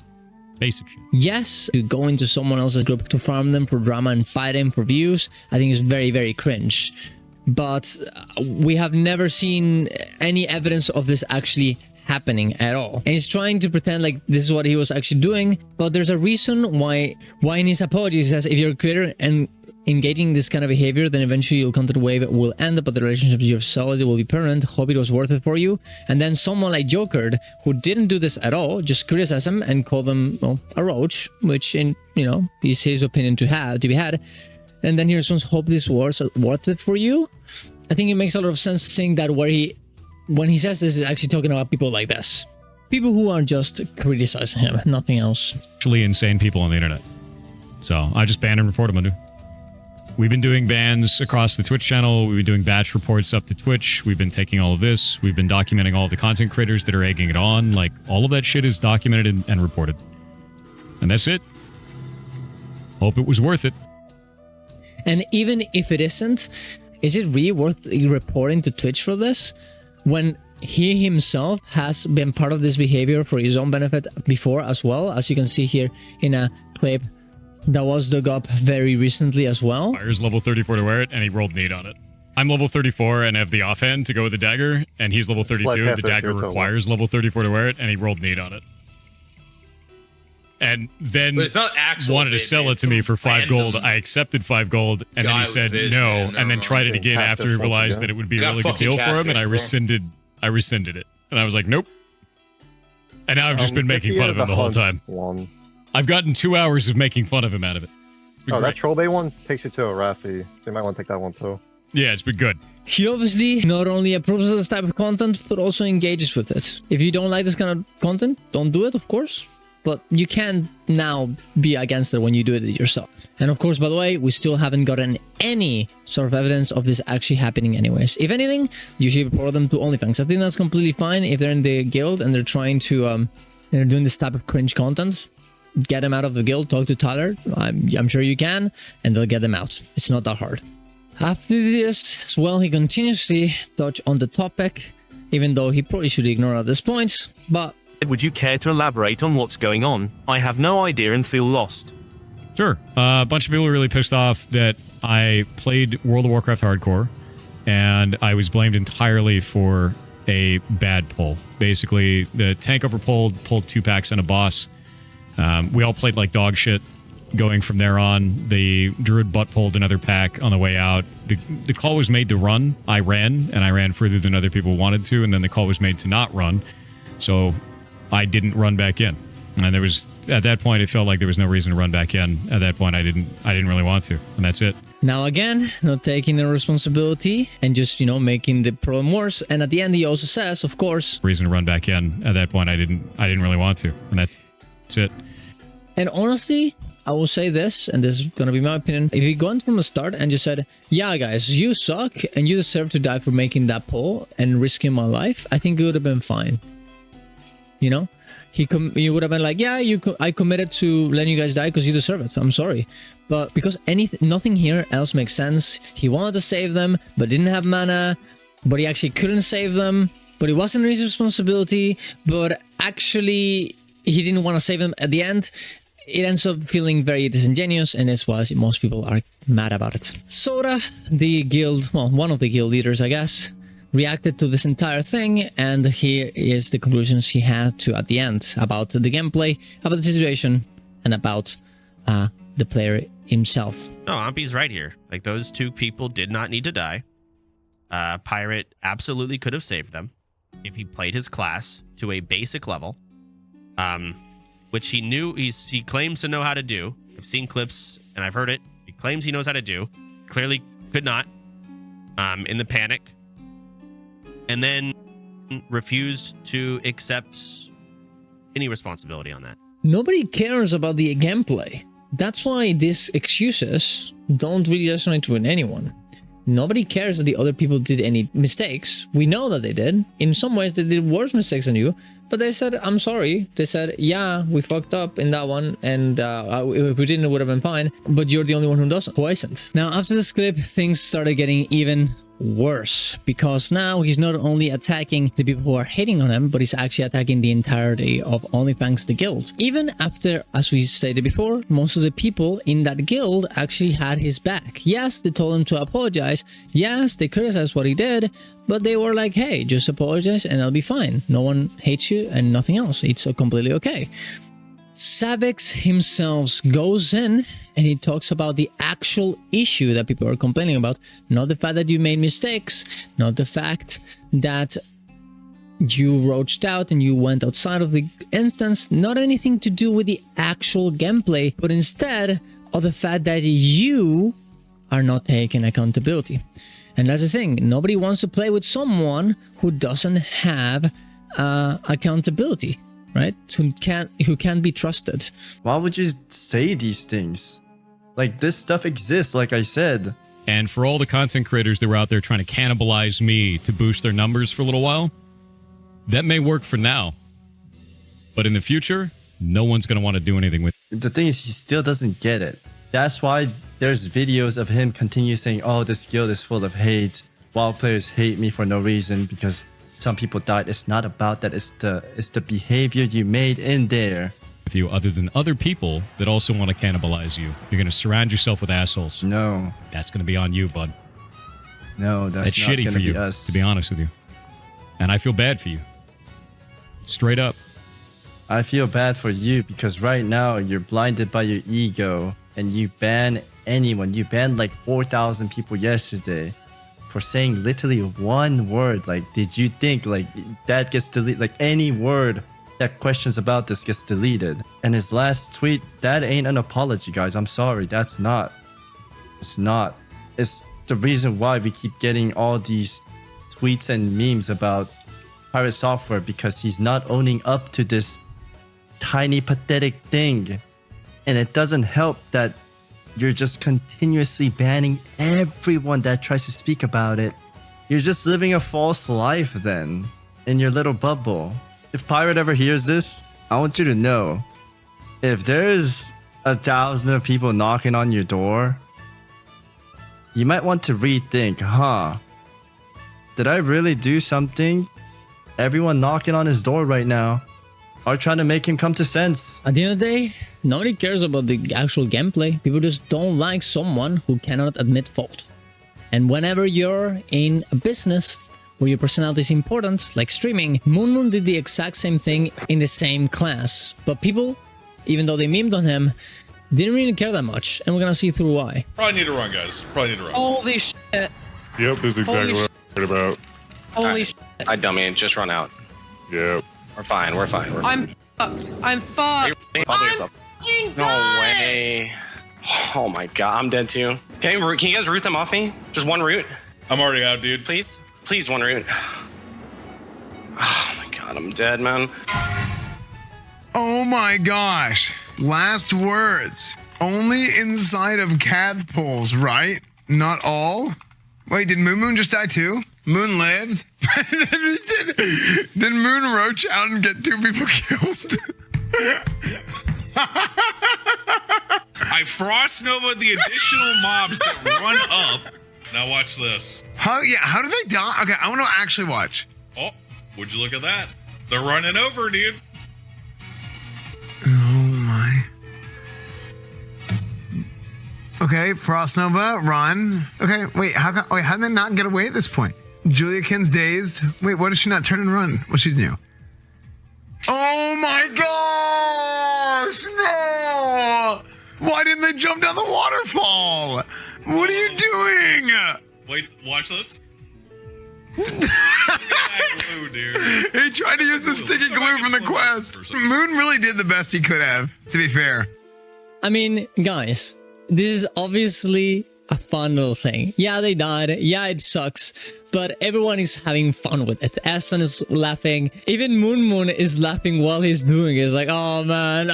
Basic shit. Yes, to go into someone else's group to farm them for drama and fight them for views, I think is very, very cringe. But we have never seen any evidence of this actually happening at all. And he's trying to pretend like this is what he was actually doing, but there's a reason why in his apologies he says, if you're a creator and engaging this kind of behavior, then eventually you'll come to the wave it will end, but the relationships you've solid will be permanent. Hope it was worth it for you. And then someone like Joker, who didn't do this at all, just criticized him and called him, well, a roach, which in, you know, is his opinion to be had. And then he responds, hope this was worth it for you. I think it makes a lot of sense to think that when he says this, is actually talking about people like this. People who are just criticizing him, nothing else. Actually insane people on the internet. So I just banned and reported them, dude. We've been doing bans across the Twitch channel. We've been doing batch reports up to Twitch. We've been taking all of this. We've been documenting all of the content creators that are egging it on. Like, all of that shit is documented and reported. And that's it. Hope it was worth it. And even if it isn't, is it really worth reporting to Twitch for this? When he himself has been part of this behavior for his own benefit before as well, as you can see here in a clip that was dug up very recently as well. Fire's level 34 to wear it, and he rolled need on it. I'm level 34 and have the offhand to go with the dagger, and he's level 32. The dagger requires level 34 to wear it, and he rolled need on it. And then But it's not actual wanted to vid, sell it it's to me some for 5 gold. random I accepted 5 gold, and then guy he with said vision, no, man, and then never tried it mind. again after he realized that it would be a I got really good fucking deal for him, and catfish, I rescinded it. And I was like, nope. And now I've just been making fun of him the whole time. I've gotten 2 hours of making fun of him out of it. Oh, that Troll Bay one takes you to a Raffi. So you might want to take that one too. Yeah, it's been good. He obviously not only approves of this type of content, but also engages with it. If you don't like this kind of content, don't do it, of course. But you can now be against it when you do it yourself. And of course, by the way, we still haven't gotten any sort of evidence of this actually happening anyways. If anything, you should report them to OnlyFans. I think that's completely fine if they're in the guild and they're trying to, they're doing this type of cringe content. Get them out of the guild, talk to Tyler. I'm sure you can, and they'll get them out. It's not that hard. After this, as well, he continuously touched on the topic, even though he probably should ignore at this point, but... Would you care to elaborate on what's going on? I have no idea and feel lost. Sure. A bunch of people were really pissed off that I played World of Warcraft Hardcore, and I was blamed entirely for a bad pull. Basically, the tank pulled 2 packs on a boss. We all played like dog shit. Going from there on, the druid butt pulled another pack on the way out. The call was made to run. I ran, and I ran further than other people wanted to, and then the call was made to not run. So I didn't run back in. And there was, at that point, it felt like there was no reason to run back in. At that point, I didn't really want to, and that's it. Now again, not taking the responsibility and just, you know, making the problem worse. And at the end, he also says, of course, reason to run back in. At that point, I didn't really want to, and that's it. And honestly, I will say this, and this is gonna be my opinion. If you gone from the start and just said, yeah, guys, you suck and you deserve to die for making that pull and risking my life, I think it would have been fine. You know? You would have been like, yeah, I committed to letting you guys die because you deserve it. I'm sorry. But because nothing here else makes sense. He wanted to save them, but didn't have mana, but he actually couldn't save them, but it wasn't his responsibility, but actually he didn't want to save them at the end. It ends up feeling very disingenuous, and it's why most people are mad about it. Soda, the guild, well, one of the guild leaders, I guess, reacted to this entire thing, and here is the conclusions he had to at the end about the gameplay, about the situation, and about the player himself. No, Ampi's right here. Like, those 2 people did not need to die. Pirate absolutely could have saved them if he played his class to a basic level. Which he knew, he claims to know how to do. I've seen clips and I've heard it. He claims he knows how to do. Clearly could not. In the panic. And then refused to accept any responsibility on that. Nobody cares about the gameplay. That's why these excuses don't really resonate with anyone. Nobody cares that the other people did any mistakes. We know that they did. In some ways, they did worse mistakes than you. But they said, I'm sorry. They said, yeah, we fucked up in that one. And if we didn't, it would have been fine. But you're the only one who isn't. Now, after this clip, things started getting even worse. Because now he's not only attacking the people who are hating on him, but he's actually attacking the entirety of OnlyFans, the guild. Even after, as we stated before, most of the people in that guild actually had his back. Yes, they told him to apologize. Yes, they criticized what he did. But they were like, hey, just apologize and I'll be fine. No one hates you and nothing else. It's completely okay. Savix himself goes in and he talks about the actual issue that people are complaining about. Not the fact that you made mistakes. Not the fact that you roached out and you went outside of the instance. Not anything to do with the actual gameplay. But instead of the fact that you are not taking accountability. And that's the thing, nobody wants to play with someone who doesn't have accountability, right? Who can't be trusted. Why would you say these things? Like, this stuff exists, like I said. And for all the content creators that were out there trying to cannibalize me to boost their numbers for a little while, that may work for now. But in the future, no one's going to want to do anything with it. The thing is, he still doesn't get it. That's why there's videos of him continue saying, oh, this guild is full of hate. WoW players hate me for no reason because some people died. It's not about that. It's the behavior you made in there. With you, other than other people that also want to cannibalize you. You're going to surround yourself with assholes. No. That's going to be on you, bud. No, that's not shitty for you, us. to be honest with you. And I feel bad for you. Straight up. I feel bad for you because right now you're blinded by your ego and you ban anyone. You banned like 4,000 people yesterday for saying literally one word. Like, did you think like that gets deleted? Like any word that questions about this gets deleted. And his last tweet, that ain't an apology, guys. I'm sorry. That's not. It's not. It's the reason why we keep getting all these tweets and memes about Pirate Software, because he's not owning up to this tiny pathetic thing. And it doesn't help that you're just continuously banning everyone that tries to speak about it. You're just living a false life then in your little bubble. If Pirate ever hears this, I want you to know, if there's 1,000 of people knocking on your door, you might want to rethink, did I really do something? Everyone knocking on his door right now are trying to make him come to sense. At the end of the day, nobody cares about the actual gameplay. People just don't like someone who cannot admit fault. And whenever you're in a business where your personality is important, like streaming, Moon did the exact same thing in the same class. But people, even though they memed on him, didn't really care that much. And we're gonna see through why. Probably need to run, guys. Probably need to run. Holy shit. Yep, this is exactly what I'm worried about. Holy shit. I dummy, just run out. Yep. We're fine, we're fine. I'm fucked. I'm fucked. No way. Oh my god, I'm dead too. Can you guys root them off me? Just one root? I'm already out, dude. Please? Please, one root. Oh my god, I'm dead, man. Oh my gosh. Last words. Only inside of cadpoles, right? Not all? Wait, did Moon just die too? Moon lived? did Moon roach out and get 2 people killed? I frost nova the additional mobs that run up. Now watch this. How do they die? Okay, I want to actually watch. Oh, would you look at that? They're running over, dude. Oh my. Okay, Frost Nova, run. Okay, wait, how did they not get away at this point? Juliakin's dazed. Wait, what did she not turn and run? Well, she's new. Oh my gosh! No! Why didn't they jump down the waterfall? What are you doing? Wait, watch this. He tried to use the sticky glue from the quest. Moon really did the best he could have, to be fair. I mean, guys, this is obviously a fun little thing. Yeah, they died. Yeah, it sucks. But everyone is having fun with it. Aston is laughing. Even Moon is laughing while he's doing it. It's like, oh man,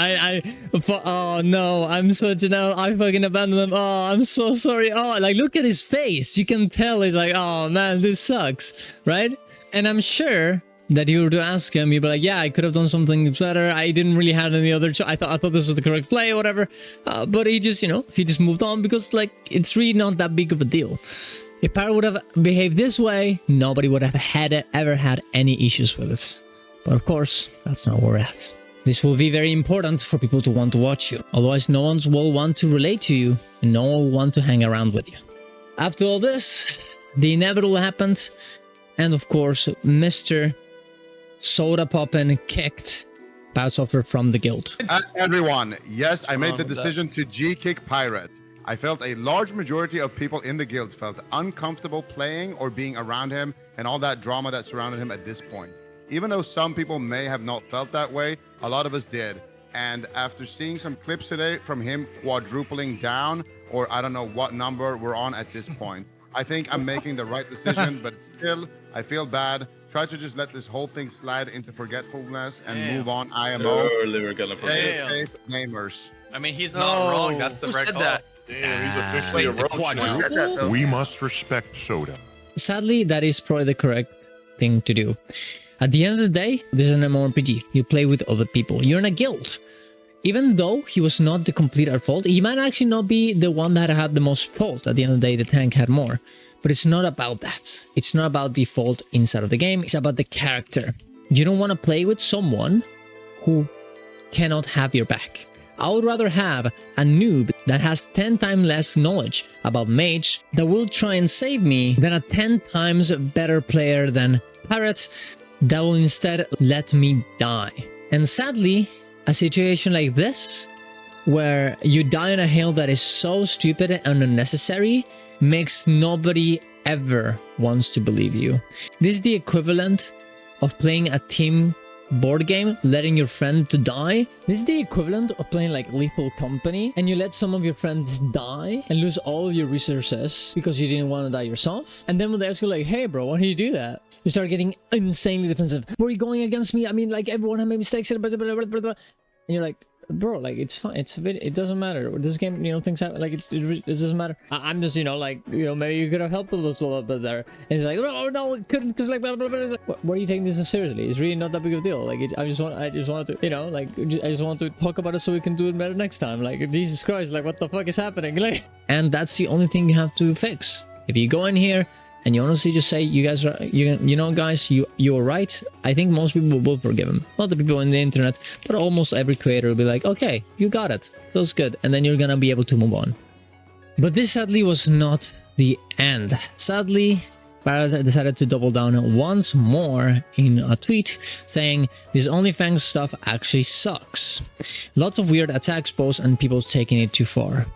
oh no, I'm such an L. I fucking abandoned them. Oh, I'm so sorry. Oh, like look at his face. You can tell he's like, oh man, this sucks, right? And I'm sure that you were to ask him, you'd be like, yeah, I could have done something better. I didn't really have any other choice. I thought this was the correct play, whatever. But he just, he just moved on because like it's really not that big of a deal. If Pirate would have behaved this way, nobody would have ever had any issues with it. But of course, that's not where we're at. This will be very important for people to want to watch you. Otherwise, no one will want to relate to you and no one will want to hang around with you. After all this, the inevitable happened. And of course, Mr. Soda Poppin kicked Pirate Software from the guild. Everyone, yes, I made the decision to G-kick Pirate. I felt a large majority of people in the guild felt uncomfortable playing or being around him and all that drama that surrounded him at this point. Even though some people may have not felt that way, a lot of us did. And after seeing some clips today from him quadrupling down, or I don't know what number we're on at this point, I think I'm making the right decision, but still, I feel bad. Try to just let this whole thing slide into forgetfulness and move on. IMO. We're gonna Stay safe, gamers. I mean, he's not wrong. That's the right call. Damn, he's officially a roach now. We must respect Soda. Sadly, that is probably the correct thing to do. At the end of the day, this is an MMORPG. You play with other people. You're in a guild. Even though he was not the complete at fault, he might actually not be the one that had the most fault. At the end of the day, the tank had more. But it's not about that. It's not about the fault inside of the game. It's about the character. You don't want to play with someone who cannot have your back. I would rather have a noob that has 10 times less knowledge about mage that will try and save me than a 10 times better player than Pirate that will instead let me die. And sadly, a situation like this, where you die on a hill that is so stupid and unnecessary, makes nobody ever wants to believe you. This is the equivalent of playing a team board game, letting your friend to die. This is the equivalent of playing like Lethal Company, and you let some of your friends die and lose all of your resources because you didn't want to die yourself. And then when they ask you like, hey bro, why do you do that? You start getting insanely defensive. Were you going against me? I mean, like, everyone had made mistakes. And you're like, bro, like, it's fine. It doesn't matter. This game, you know, things happen. Like, it doesn't matter. I'm just, you know, like, you know, maybe you could have helped us a little bit there. And he's like, no, it couldn't, because like, blah, blah, blah. What are you taking this so seriously? It's really not that big of a deal. Like, I just want to, you know, like, I just want to talk about it so we can do it better next time. Like, Jesus Christ, like, what the fuck is happening? Like, and that's the only thing you have to fix. If you go in here and you honestly just say, you guys are, you know, guys, you're right, I think most people will forgive him. Not the people on the internet, but almost every creator will be like, okay, you got it. Feels good. And then you're gonna be able to move on. But this sadly was not the end. Sadly, Barrett decided to double down once more in a tweet saying this OnlyFans stuff actually sucks. Lots of weird attacks, posts, and people taking it too far.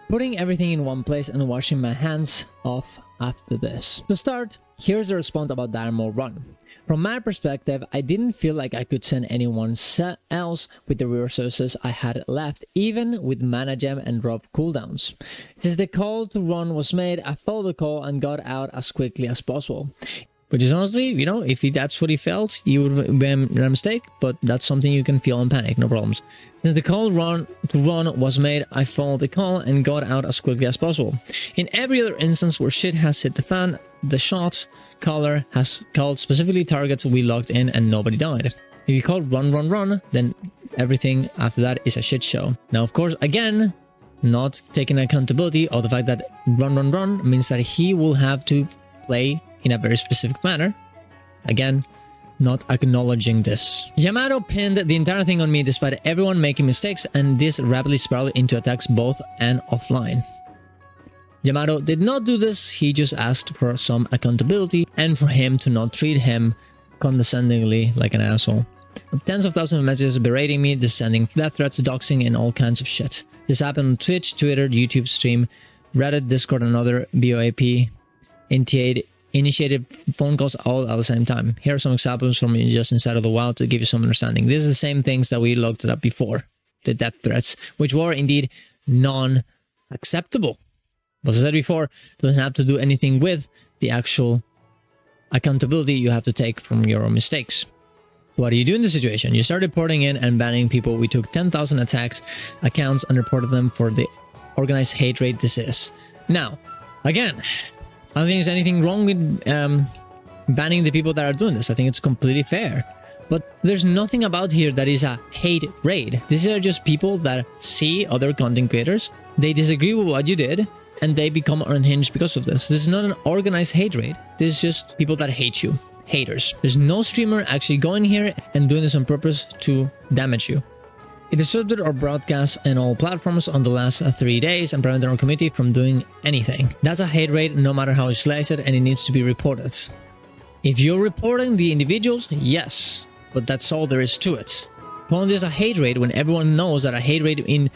Putting everything in one place and washing my hands off after this. To start, here's a response about Dynamo Run. From my perspective, I didn't feel like I could send anyone else with the resources I had left, even with mana gem and drop cooldowns. Since the call to run was made, I followed the call and got out as quickly as possible. Which is honestly, you know, if that's what he felt, he would have been a mistake, but that's something you can feel and panic, no problems. Since the call to run was made, I followed the call and got out as quickly as possible. In every other instance where shit has hit the fan, the shot caller has called specifically targets we locked in and nobody died. If you call run, then everything after that is a shit show. Now, of course, again, not taking accountability of the fact that run means that he will have to play in a very specific manner. Again, not acknowledging this. Yamato pinned the entire thing on me despite everyone making mistakes, and this rapidly spiraled into attacks both and offline. Yamato did not do this, he just asked for some accountability and for him to not treat him condescendingly like an asshole. Tens of thousands of messages berating me, sending death threats, doxing, and all kinds of shit. This happened on Twitch, Twitter, YouTube stream, Reddit, Discord, and other BOAP, initiated phone calls all at the same time. Here are some examples from just inside of the wild to give you some understanding. This is the same things that we looked up before, the death threats, which were indeed non-acceptable. As I said before, it doesn't have to do anything with the actual accountability you have to take from your own mistakes. What do you do in this situation? You start reporting in and banning people. We took 10,000 accounts and reported them for the organized hate rate this is. Now, again, I don't think there's anything wrong with banning the people that are doing this. I think it's completely fair. But there's nothing about here that is a hate raid. These are just people that see other content creators, they disagree with what you did, and they become unhinged because of this. This is not an organized hate raid. This is just people that hate you. Haters. There's no streamer actually going here and doing this on purpose to damage you. It disrupted our broadcast and all platforms on the last 3 days and prevented our community from doing anything. That's a hate raid no matter how you slice it, and it needs to be reported. If you're reporting the individuals, yes, but that's all there is to it. Calling this a hate raid when everyone knows that a hate raid in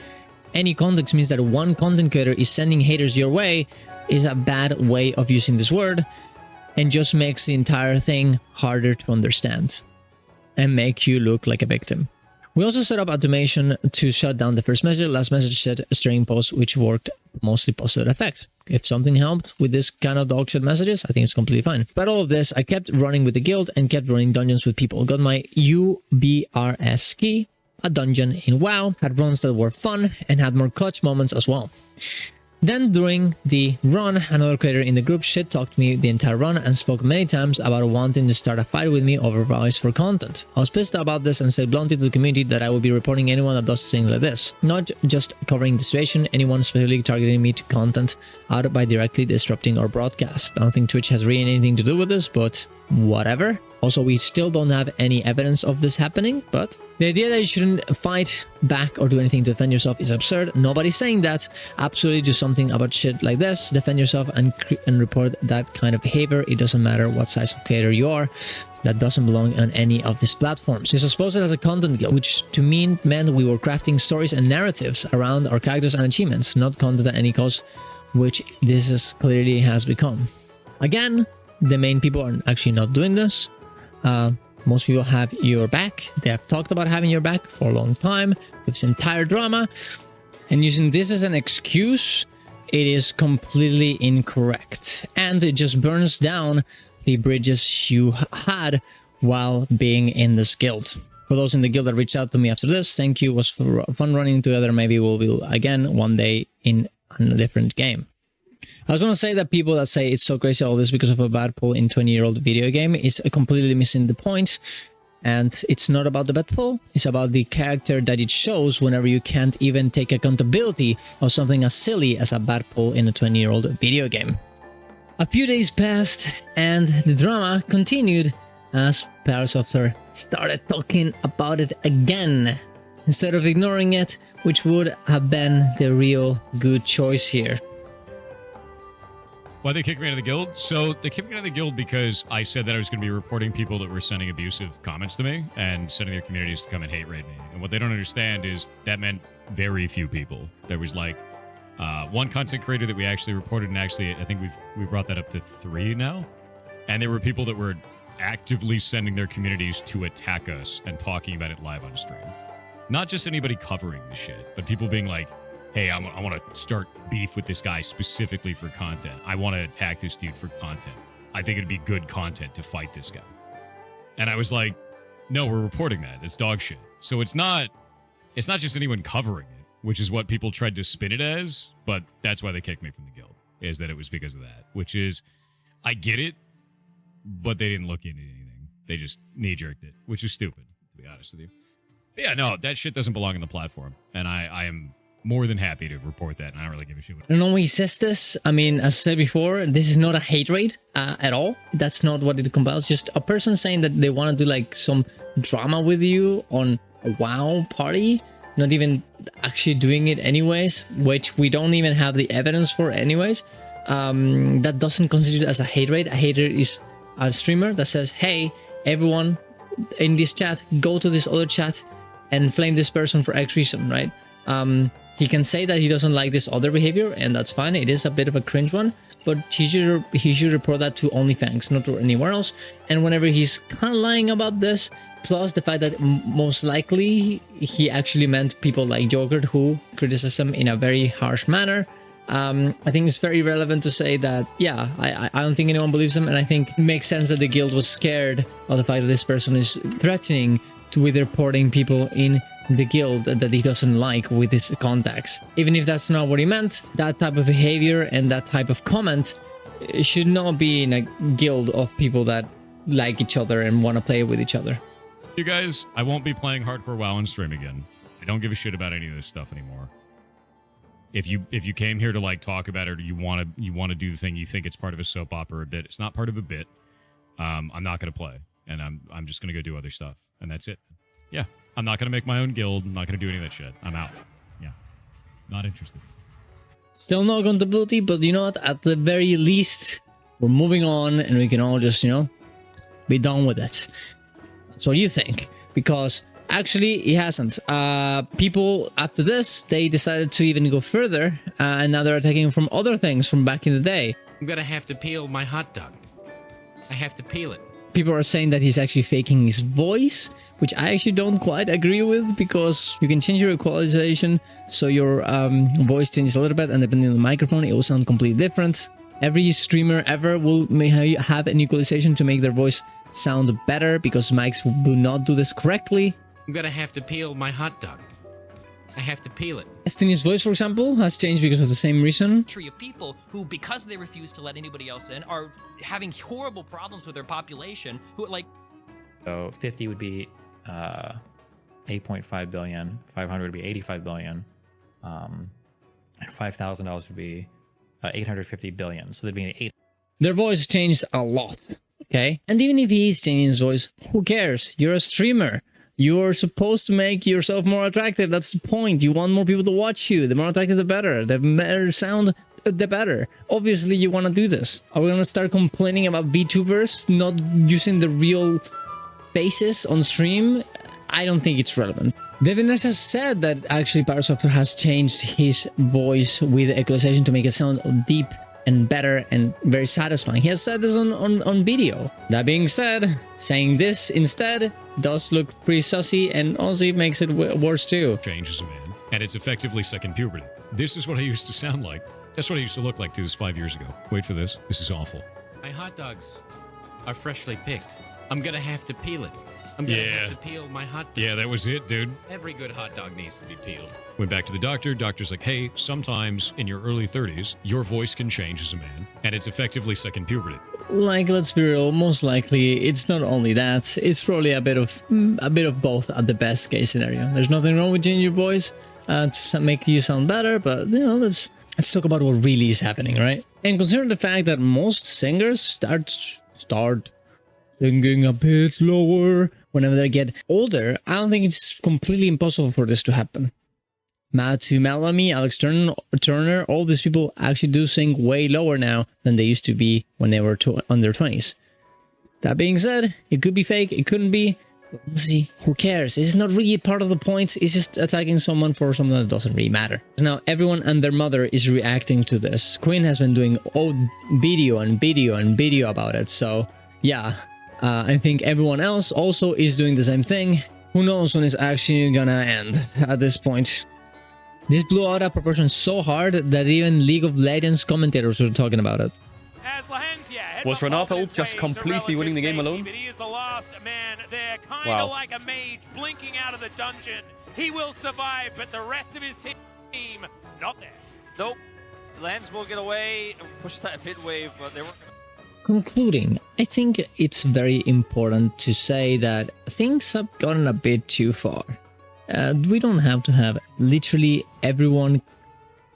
any context means that one content creator is sending haters your way is a bad way of using this word and just makes the entire thing harder to understand and make you look like a victim. We also set up automation to shut down the first message, last message set string post, which worked mostly positive effect. If something helped with this kind of dogshit messages, I think it's completely fine. But all of this, I kept running with the guild and kept running dungeons with people. Got my UBRS key, a dungeon in WoW, had runs that were fun and had more clutch moments as well. Then during the run, another creator in the group shit-talked me the entire run and spoke many times about wanting to start a fight with me over voice for content. I was pissed about this and said bluntly to the community that I would be reporting anyone that does things like this. Not just covering the situation, anyone specifically targeting me to content out by directly disrupting our broadcast. I don't think Twitch has really anything to do with this, but whatever. Also, we still don't have any evidence of this happening, but the idea that you shouldn't fight back or do anything to defend yourself is absurd. Nobody's saying that. Absolutely do something something about shit like this, defend yourself and report that kind of behavior. It doesn't matter what size of creator you are. That doesn't belong on any of these platforms. This was posted as a content guild, which to me meant we were crafting stories and narratives around our characters and achievements, not content at any cost, which this is clearly has become. Again, the main people are actually not doing this. Most people have your back. They have talked about having your back for a long time with this entire drama. And using this as an excuse, it is completely incorrect. And it just burns down the bridges you had while being in this guild. For those in the guild that reached out to me after this, thank you. It was fun running together. Maybe we'll be again one day in a different game. I was going to say that people that say it's so crazy all this because of a bad pull in 20-year-old video game is completely missing the point. And it's not about the bad pull, it's about the character that it shows whenever you can't even take accountability of something as silly as a bad pull in a 20-year-old video game. A few days passed and the drama continued as Parasoftware started talking about it again, instead of ignoring it, which would have been the real good choice here. Why they kicked me out of the guild? So they kicked me out of the guild because I said that I was going to be reporting people that were sending abusive comments to me and sending their communities to come and hate raid me. And what they don't understand is that meant very few people. There was like one content creator that we actually reported, and actually I think we brought that up to 3 now. And there were people that were actively sending their communities to attack us and talking about it live on stream. Not just anybody covering the shit, but people being like, hey, I want to start beef with this guy specifically for content. I want to attack this dude for content. I think it'd be good content to fight this guy. And I was like, no, we're reporting that. It's dog shit. So it's not just anyone covering it, which is what people tried to spin it as, but that's why they kicked me from the guild, is that it was because of that, which is, I get it, but they didn't look into anything. They just knee-jerked it, which is stupid, to be honest with you. But yeah, no, that shit doesn't belong on the platform, and I am more than happy to report that, and I don't really give a shit. I don't know when he says this. I mean, as I said before, this is not a hate raid at all. That's not what it compiles. Just a person saying that they want to do like some drama with you on a WoW party, not even actually doing it anyways, which we don't even have the evidence for anyways. That doesn't constitute as a hate raid. A hater is a streamer that says, hey, everyone in this chat, go to this other chat and flame this person for X reason, right? He can say that he doesn't like this other behavior, and that's fine. It is a bit of a cringe one, but he should report that to OnlyFans, not to anywhere else. And whenever he's kind of lying about this, plus the fact that most likely he actually meant people like Joker who criticize him in a very harsh manner, I think it's very relevant to say that, yeah, I don't think anyone believes him, and I think it makes sense that the guild was scared of the fact that this person is threatening with reporting people in the guild that he doesn't like with his contacts. Even if that's not what he meant, that type of behavior and that type of comment should not be in a guild of people that like each other and want to play with each other. You guys, I won't be playing hardcore WoW on stream again. I don't give a shit about any of this stuff anymore. If you came here to like talk about it, or you want to do the thing, you think it's part of a soap opera or a bit, it's not part of a bit. I'm not going to play, and I'm just going to go do other stuff, and that's it. Yeah, I'm not going to make my own guild. I'm not going to do any of that shit. I'm out. Yeah, not interested. Still no accountability, but you know what? At the very least, we're moving on, and we can all just, you know, be done with it. That's what you think, because actually it hasn't. People after this, they decided to even go further, and now they're attacking from other things from back in the day. I'm gonna have to peel my hot dog. I have to peel it. People are saying that he's actually faking his voice, which I actually don't quite agree with, because you can change your equalization so your voice changes a little bit, and depending on the microphone, it will sound completely different. Every streamer ever may have an equalization to make their voice sound better, because mics do not do this correctly. I'm gonna have to peel my hot dog. I have to peel it. Destiny's voice, for example, has changed because of the same reason. Of people who, because they refuse to let anybody else in, are having horrible problems with their population. Who like. So 50 would be 8.5 billion. 500 would be 85 billion. And $5,000 would be 850 billion. So there'd be an 8. Their voice changed a lot. Okay, and even if he's changing his voice, who cares? You're a streamer. You're supposed to make yourself more attractive. That's the point. You want more people to watch you. The more attractive, the better. The better sound, the better. Obviously, you want to do this. Are we going to start complaining about VTubers not using the real faces on stream? I don't think it's relevant. Devin has said that actually Pirate Software has changed his voice with equalization to make it sound deep and better and very satisfying. He has said this on video. That being said, saying this instead does look pretty sussy and also makes it worse too. Change as a man, and it's effectively second puberty. This is what I used to sound like. That's what I used to look like to this 5 years ago. Wait for this. This is awful. My hot dogs are freshly picked. I'm gonna have to peel it. I'm gonna have to peel my hot dog. Yeah, that was it, dude. Every good hot dog needs to be peeled. Went back to the doctor. Doctor's like, hey, sometimes in your early 30s, your voice can change as a man, and it's effectively second puberty. Like, let's be real, most likely it's not only that, it's probably a bit of both at the best case scenario. There's nothing wrong with changing your voice to make you sound better, but you know, let's talk about what really is happening, right? And considering the fact that most singers start singing a bit lower whenever they get older, I don't think it's completely impossible for this to happen. Matthew Melamy, Alex Turner, all these people actually do sing way lower now than they used to be when they were on their 20s. That being said, it could be fake, it couldn't be. We'll see. Who cares? It's not really part of the point. It's just attacking someone for something that doesn't really matter. Now, everyone and their mother is reacting to this. Quinn has been doing video about it. So, yeah. I think everyone else also is doing the same thing. Who knows when it's actually gonna end at this point. This blew out of proportion so hard that even League of Legends commentators were talking about it. Was Renato just completely winning the game alone? He is the last man there, kind Wow. of like a mage blinking out of the dungeon. He will survive, but the rest of his team, not there. Nope. Lens will get away, push that mid wave, but they weren't. Concluding, I think it's very important to say that things have gotten a bit too far. We don't have to have literally everyone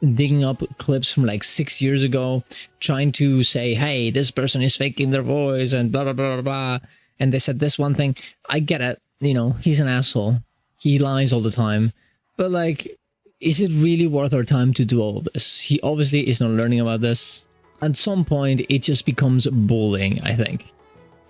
digging up clips from like 6 years ago, trying to say, hey, this person is faking their voice and blah, blah, blah, blah, blah. And they said this one thing. I get it. You know, he's an asshole. He lies all the time. But like, is it really worth our time to do all of this? He obviously is not learning about this. At some point, it just becomes bullying, I think.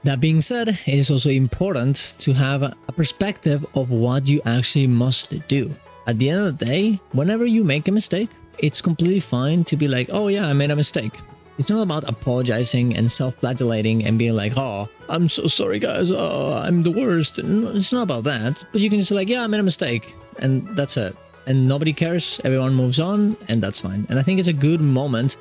That being said, it is also important to have a perspective of what you actually must do. At the end of the day, whenever you make a mistake, it's completely fine to be like, oh yeah, I made a mistake. It's not about apologizing and self-flagellating and being like, oh, I'm so sorry guys, I'm the worst. No, it's not about that, but you can just say like, yeah, I made a mistake, and that's it. And nobody cares, everyone moves on, and that's fine. And I think it's a good moment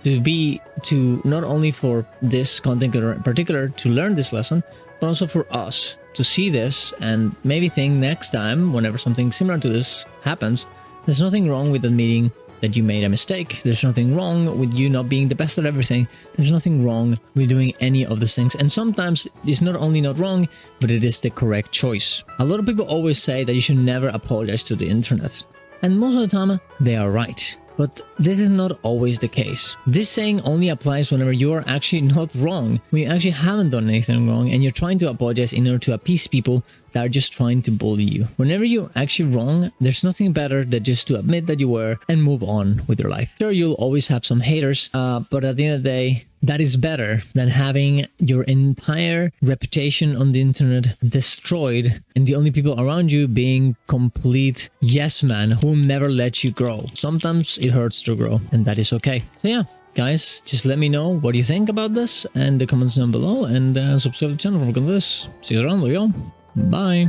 to not only for this content in particular to learn this lesson, but also for us to see this and maybe think next time whenever something similar to this happens, there's nothing wrong with admitting that you made a mistake. There's nothing wrong with you not being the best at everything. There's nothing wrong with doing any of these things. And sometimes it's not only not wrong, but it is the correct choice. A lot of people always say that you should never apologize to the internet. And most of the time, they are right. But this is not always the case. This saying only applies whenever you are actually not wrong, when you actually haven't done anything wrong and you're trying to apologize in order to appease people that are just trying to bully you. Whenever you're actually wrong, there's nothing better than just to admit that you were and move on with your life. Sure, you'll always have some haters, but at the end of the day, that is better than having your entire reputation on the internet destroyed and the only people around you being complete yes man who will never let you grow. Sometimes it hurts to grow, and that is okay. So yeah, guys, just let me know what you think about this in the comments down below, and subscribe to the channel for more of this. See you around, yo. Bye.